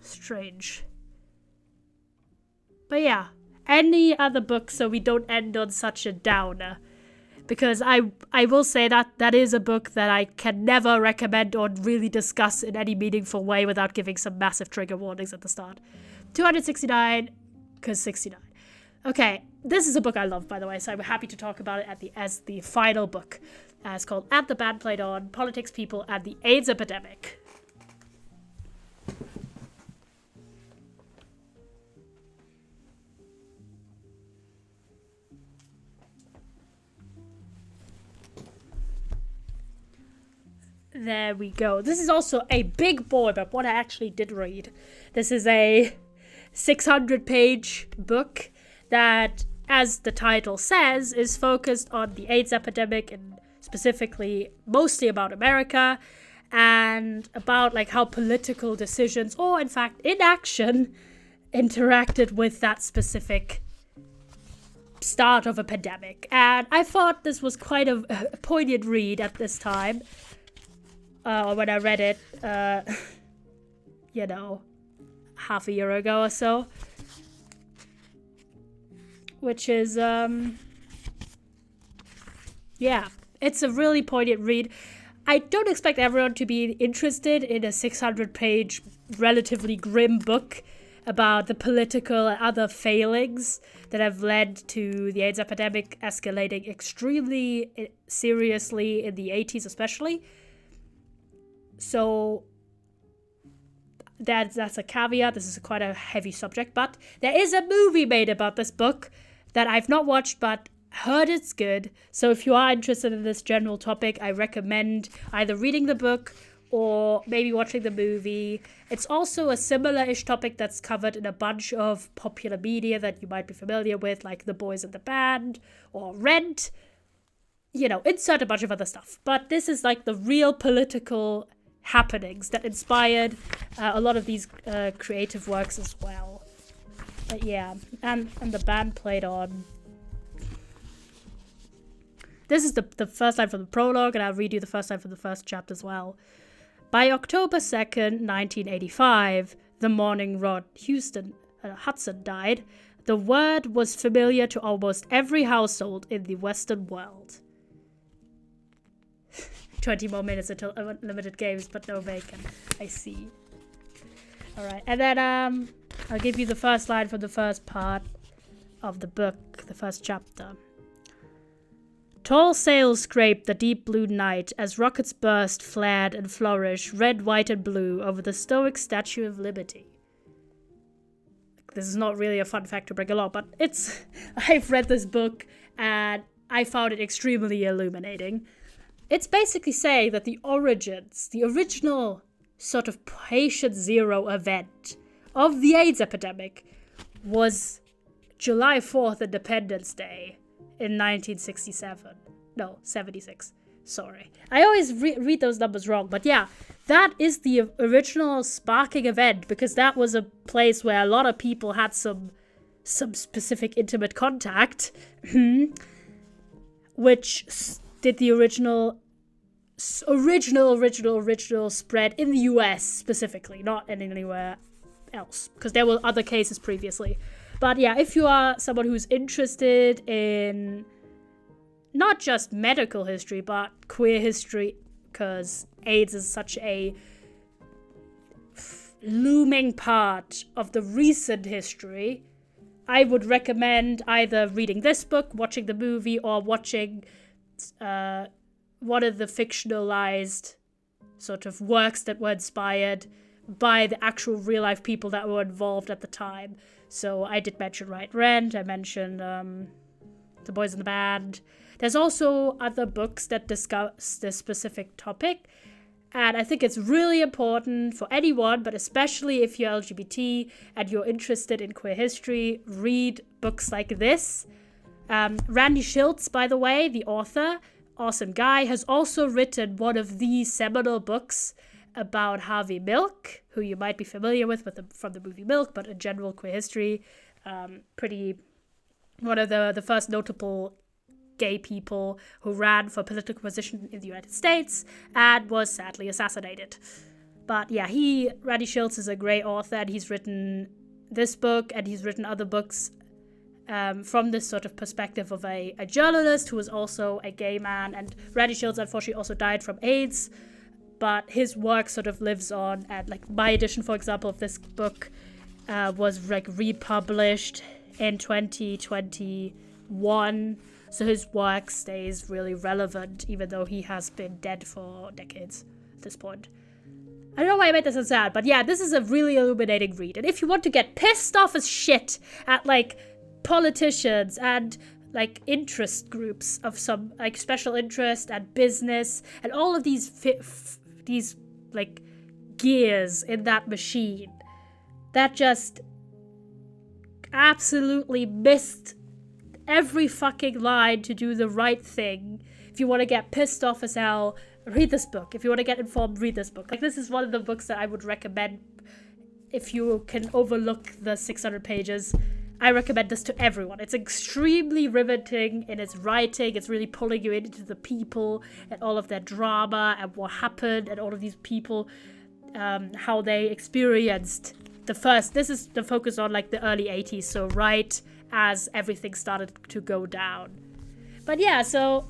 Strange. But yeah, any other book so we don't end on such a downer. Because I will say that is a book that I can never recommend or really discuss in any meaningful way without giving some massive trigger warnings at the start. 269, because 69. Okay, this is a book I love, by the way, so I'm happy to talk about it as the final book. It's called At the Band Played On, Politics, People, and the AIDS Epidemic. There we go. This is also a big boy, but what I actually did read. This is a 600-page book that, as the title says, is focused on the AIDS epidemic and specifically mostly about America and about how political decisions or in fact inaction interacted with that specific start of a pandemic. And I thought this was quite a poignant read at this time. When I read it, half a year ago or so. Which is, yeah, it's a really poignant read. I don't expect everyone to be interested in a 600-page, relatively grim book about the political and other failings that have led to the AIDS epidemic escalating extremely seriously in the 80s especially. So that's a caveat. This is quite a heavy subject, but there is a movie made about this book that I've not watched but heard it's good. So if you are interested in this general topic, I recommend either reading the book or maybe watching the movie. It's also a similar-ish topic that's covered in a bunch of popular media that you might be familiar with, like The Boys in the Band or Rent. Insert a bunch of other stuff. But this is the real political happenings that inspired a lot of these creative works as well. But yeah, and the band played on. This is the first line from the prologue, and I'll read you the first line from the first chapter as well. By October 2nd, 1985, the morning Rod Hudson died, the word was familiar to almost every household in the Western world. 20 more minutes until Unlimited Games, but no bacon. I see. Alright, and then I'll give you the first line from the first part of the book, the first chapter. Tall sails scraped the deep blue night as rockets burst, flared, and flourished, red, white, and blue, over the stoic Statue of Liberty. This is not really a fun fact to bring along, but I've read this book, and I found it extremely illuminating. It's basically saying that the original sort of patient zero event of the AIDS epidemic was July 4th, Independence Day in 1967. No, 76. Sorry. I always read those numbers wrong, but yeah, that is the original sparking event because that was a place where a lot of people had some some specific intimate contact, which did the original spread in the US specifically, not in anywhere else, because there were other cases previously. But yeah, if you are someone who's interested in not just medical history, but queer history, because AIDS is such a looming part of the recent history, I would recommend either reading this book, watching the movie, or watching one of the fictionalized sort of works that were inspired by the actual real-life people that were involved at the time. So I did mention Ryan Rent, I mentioned The Boys in the Band. There's also other books that discuss this specific topic, and I think it's really important for anyone, but especially if you're LGBT and you're interested in queer history, read books like this. Randy Shilts, by the way, the author, awesome guy, has also written one of the seminal books about Harvey Milk, who you might be familiar with from the movie Milk, but in general queer history. One of the first notable gay people who ran for political position in the United States and was sadly assassinated. But yeah, Randy Shilts is a great author, and he's written this book, and he's written other books from this sort of perspective of a journalist who was also a gay man. And Randy Shilts unfortunately also died from AIDS, but his work sort of lives on. And like my edition, for example, of this book was like republished in 2021. So his work stays really relevant, even though he has been dead for decades at this point. I don't know why I made this so sad, but yeah, this is a really illuminating read. And if you want to get pissed off as shit at like politicians and like interest groups of some like special interest and business and all of these like gears in that machine that just absolutely missed every fucking line to do the right thing. If you want to get pissed off as hell, read this book. If you want to get informed, read this book. Like, this is one of the books that I would recommend if you can overlook the 600 pages. I recommend this to everyone. It's extremely riveting in its writing. It's really pulling you into the people and all of their drama and what happened and all of these people, how they experienced this is the focus on like the early 80s, so right as everything started to go down. But yeah, so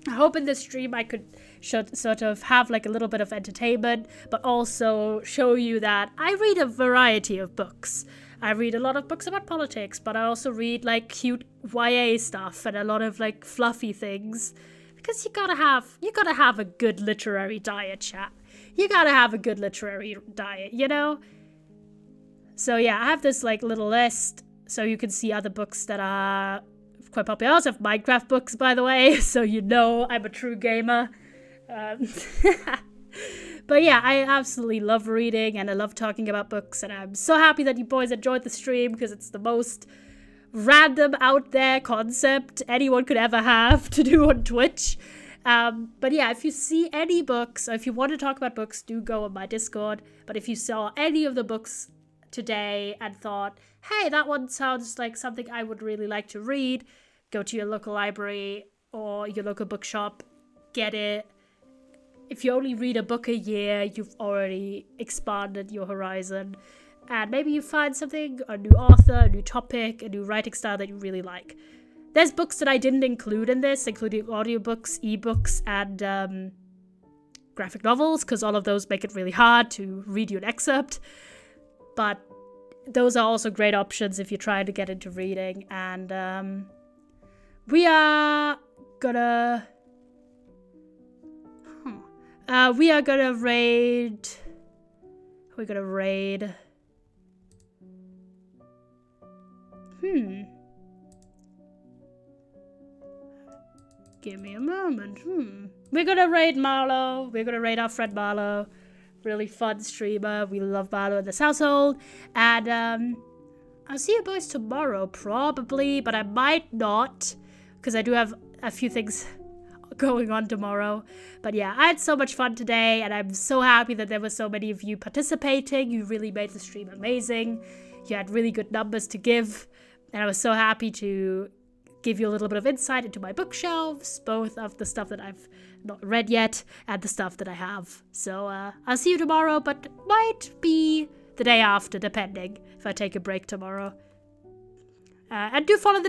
I hope in this stream I could sort of have like a little bit of entertainment, but also show you that I read a variety of books. I read a lot of books about politics, but I also read like cute YA stuff and a lot of like fluffy things, because you gotta have a good literary diet, chat. You gotta have a good literary diet, you know? So yeah, I have this like little list so you can see other books that are quite popular. I also have Minecraft books, by the way, so you know I'm a true gamer. But yeah, I absolutely love reading and I love talking about books, and I'm so happy that you boys enjoyed the stream because it's the most random out there concept anyone could ever have to do on Twitch. But yeah, if you see any books, or if you want to talk about books, do go on my Discord. But if you saw any of the books today and thought, hey, that one sounds like something I would really like to read, go to your local library or your local bookshop, get it. If you only read a book a year, you've already expanded your horizon. And maybe you find something, a new author, a new topic, a new writing style that you really like. There's books that I didn't include in this, including audiobooks, ebooks, and graphic novels, because all of those make it really hard to read you an excerpt. But those are also great options if you're trying to get into reading. And we are gonna raid. We're gonna raid. Give me a moment. We're gonna raid Marlo. We're gonna raid our friend Marlo. Really fun streamer. We love Marlo in this household. And I'll see you boys tomorrow, probably, but I might not, because I do have a few things going on tomorrow. But yeah, I had so much fun today, and I'm so happy that there were so many of you participating. You really made the stream amazing. you had really good numbers to give, and I was so happy to give you a little bit of insight into my bookshelves, both of the stuff that I've not read yet and the stuff that I have. So I'll see you tomorrow, but might be the day after, depending if I take a break tomorrow. And do follow the